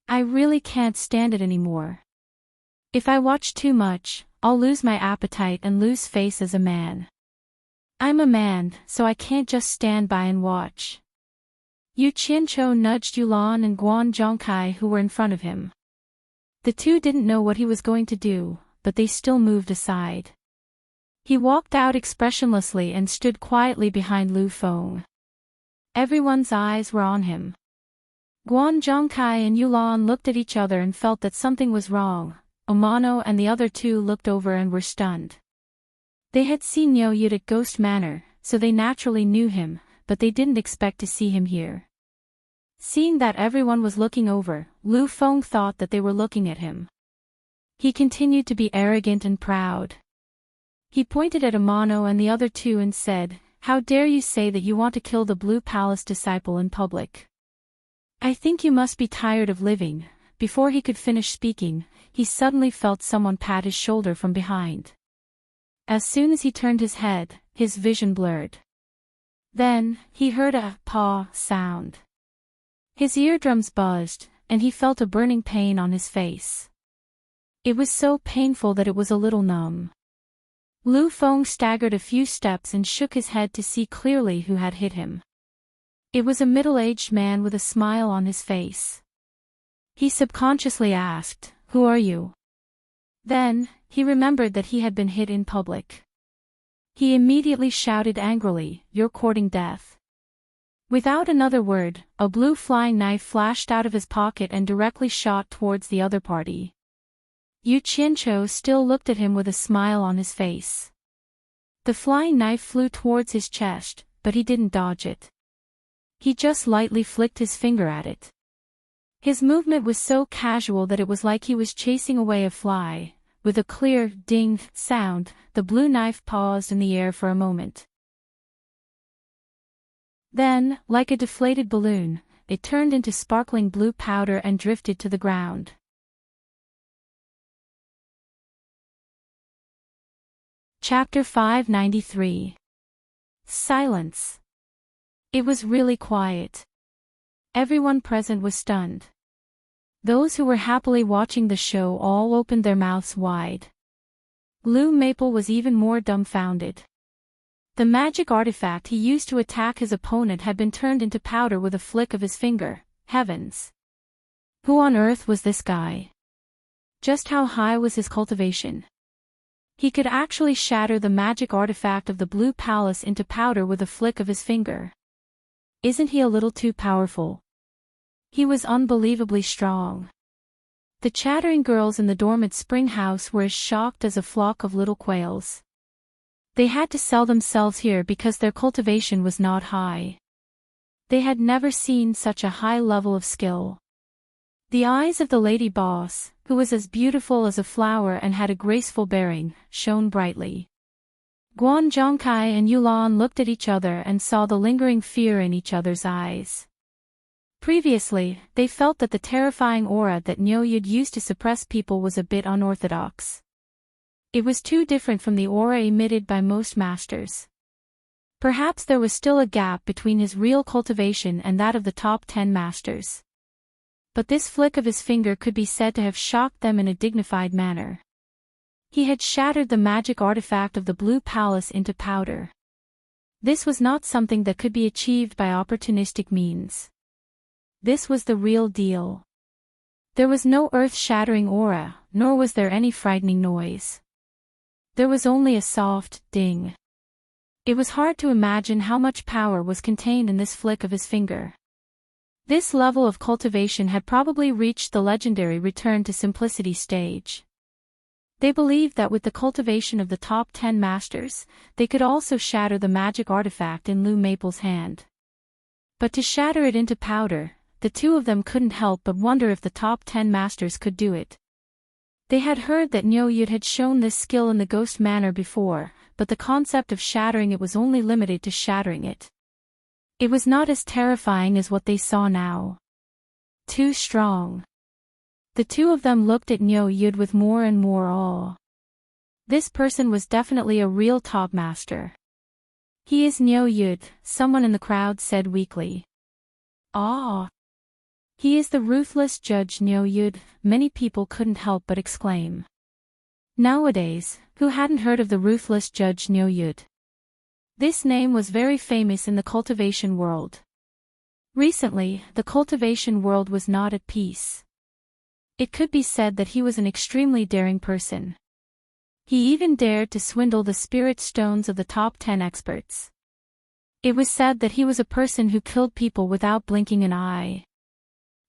I really can't stand it anymore. If I watch too much, I'll lose my appetite and lose face as a man. I'm a man, so I can't just stand by and watch." Yu Qianqiu nudged Yulan and Guan Zhongkai who were in front of him. The two didn't know what he was going to do, but they still moved aside. He walked out expressionlessly and stood quietly behind Lu Feng. Everyone's eyes were on him. Guan Zhongkai and Yulan looked at each other and felt that something was wrong. Omano and the other two looked over and were stunned. They had seen Niu Yud at Ghost Manor, so they naturally knew him, but they didn't expect to see him here. Seeing that everyone was looking over, Lu Feng thought that they were looking at him. He continued to be arrogant and proud. He pointed at Amano and the other two and said, "How dare you say that you want to kill the Blue Palace disciple in public? I think you must be tired of living." Before he could finish speaking, he suddenly felt someone pat his shoulder from behind. As soon as he turned his head, his vision blurred. Then, he heard a paw sound. His eardrums buzzed, and he felt a burning pain on his face. It was so painful that it was a little numb. Lu Feng staggered a few steps and shook his head to see clearly who had hit him. It was a middle-aged man with a smile on his face. He subconsciously asked, "Who are you?" Then, he remembered that he had been hit in public. He immediately shouted angrily, "You're courting death." Without another word, a blue flying knife flashed out of his pocket and directly shot towards the other party. Yu Qianqiu still looked at him with a smile on his face. The flying knife flew towards his chest, but he didn't dodge it. He just lightly flicked his finger at it. His movement was so casual that it was like he was chasing away a fly. With a clear, ding sound, the blue knife paused in the air for a moment. Then, like a deflated balloon, it turned into sparkling blue powder and drifted to the ground. Chapter 593. Silence. It was really quiet. Everyone present was stunned. Those who were happily watching the show all opened their mouths wide. Blue Maple was even more dumbfounded. The magic artifact he used to attack his opponent had been turned into powder with a flick of his finger. Heavens! Who on earth was this guy? Just how high was his cultivation? He could actually shatter the magic artifact of the Blue Palace into powder with a flick of his finger. Isn't he a little too powerful? He was unbelievably strong. The chattering girls in the dormant spring house were as shocked as a flock of little quails. They had to sell themselves here because their cultivation was not high. They had never seen such a high level of skill. The eyes of the lady boss, who was as beautiful as a flower and had a graceful bearing, shone brightly. Guan Zhongkai and Yulan looked at each other and saw the lingering fear in each other's eyes. Previously, they felt that the terrifying aura that Nyoyud used to suppress people was a bit unorthodox. It was too different from the aura emitted by most masters. Perhaps there was still a gap between his real cultivation and that of the top 10 masters. But this flick of his finger could be said to have shocked them in a dignified manner. He had shattered the magic artifact of the Blue Palace into powder. This was not something that could be achieved by opportunistic means. This was the real deal. There was no earth-shattering aura, nor was there any frightening noise. There was only a soft ding. It was hard to imagine how much power was contained in this flick of his finger. This level of cultivation had probably reached the legendary return to simplicity stage. They believed that with the cultivation of the top 10 masters, they could also shatter the magic artifact in Blue Maple's hand. But to shatter it into powder, the two of them couldn't help but wonder if the top 10 masters could do it. They had heard that Nyoyud had shown this skill in the ghost manner before, but the concept of shattering it was only limited to shattering it. It was not as terrifying as what they saw now. Too strong. The two of them looked at Nyoyud with more and more awe. This person was definitely a real top master. He is Nyoyud, someone in the crowd said weakly. Ah! He is the ruthless judge Nyoyud, many people couldn't help but exclaim. Nowadays, who hadn't heard of the ruthless judge Nyoyud? This name was very famous in the cultivation world. Recently, the cultivation world was not at peace. It could be said that he was an extremely daring person. He even dared to swindle the spirit stones of the top 10 experts. It was said that he was a person who killed people without blinking an eye.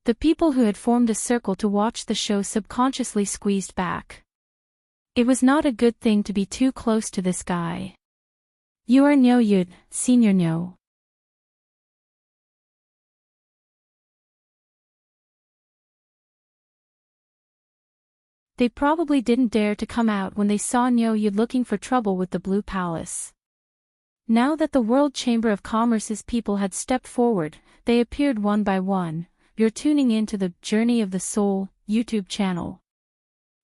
The people who had formed a circle to watch the show subconsciously squeezed back. It was not a good thing to be too close to this guy. You are Nyoyud, Senior Nyo. They probably didn't dare to come out when they saw Nyoyud looking for trouble with the Blue Palace. Now that the World Chamber of Commerce's people had stepped forward, they appeared one by one. You're tuning in to the Journey of the Soul YouTube channel.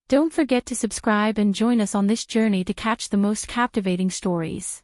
Don't forget to subscribe and join us on this journey to catch the most captivating stories.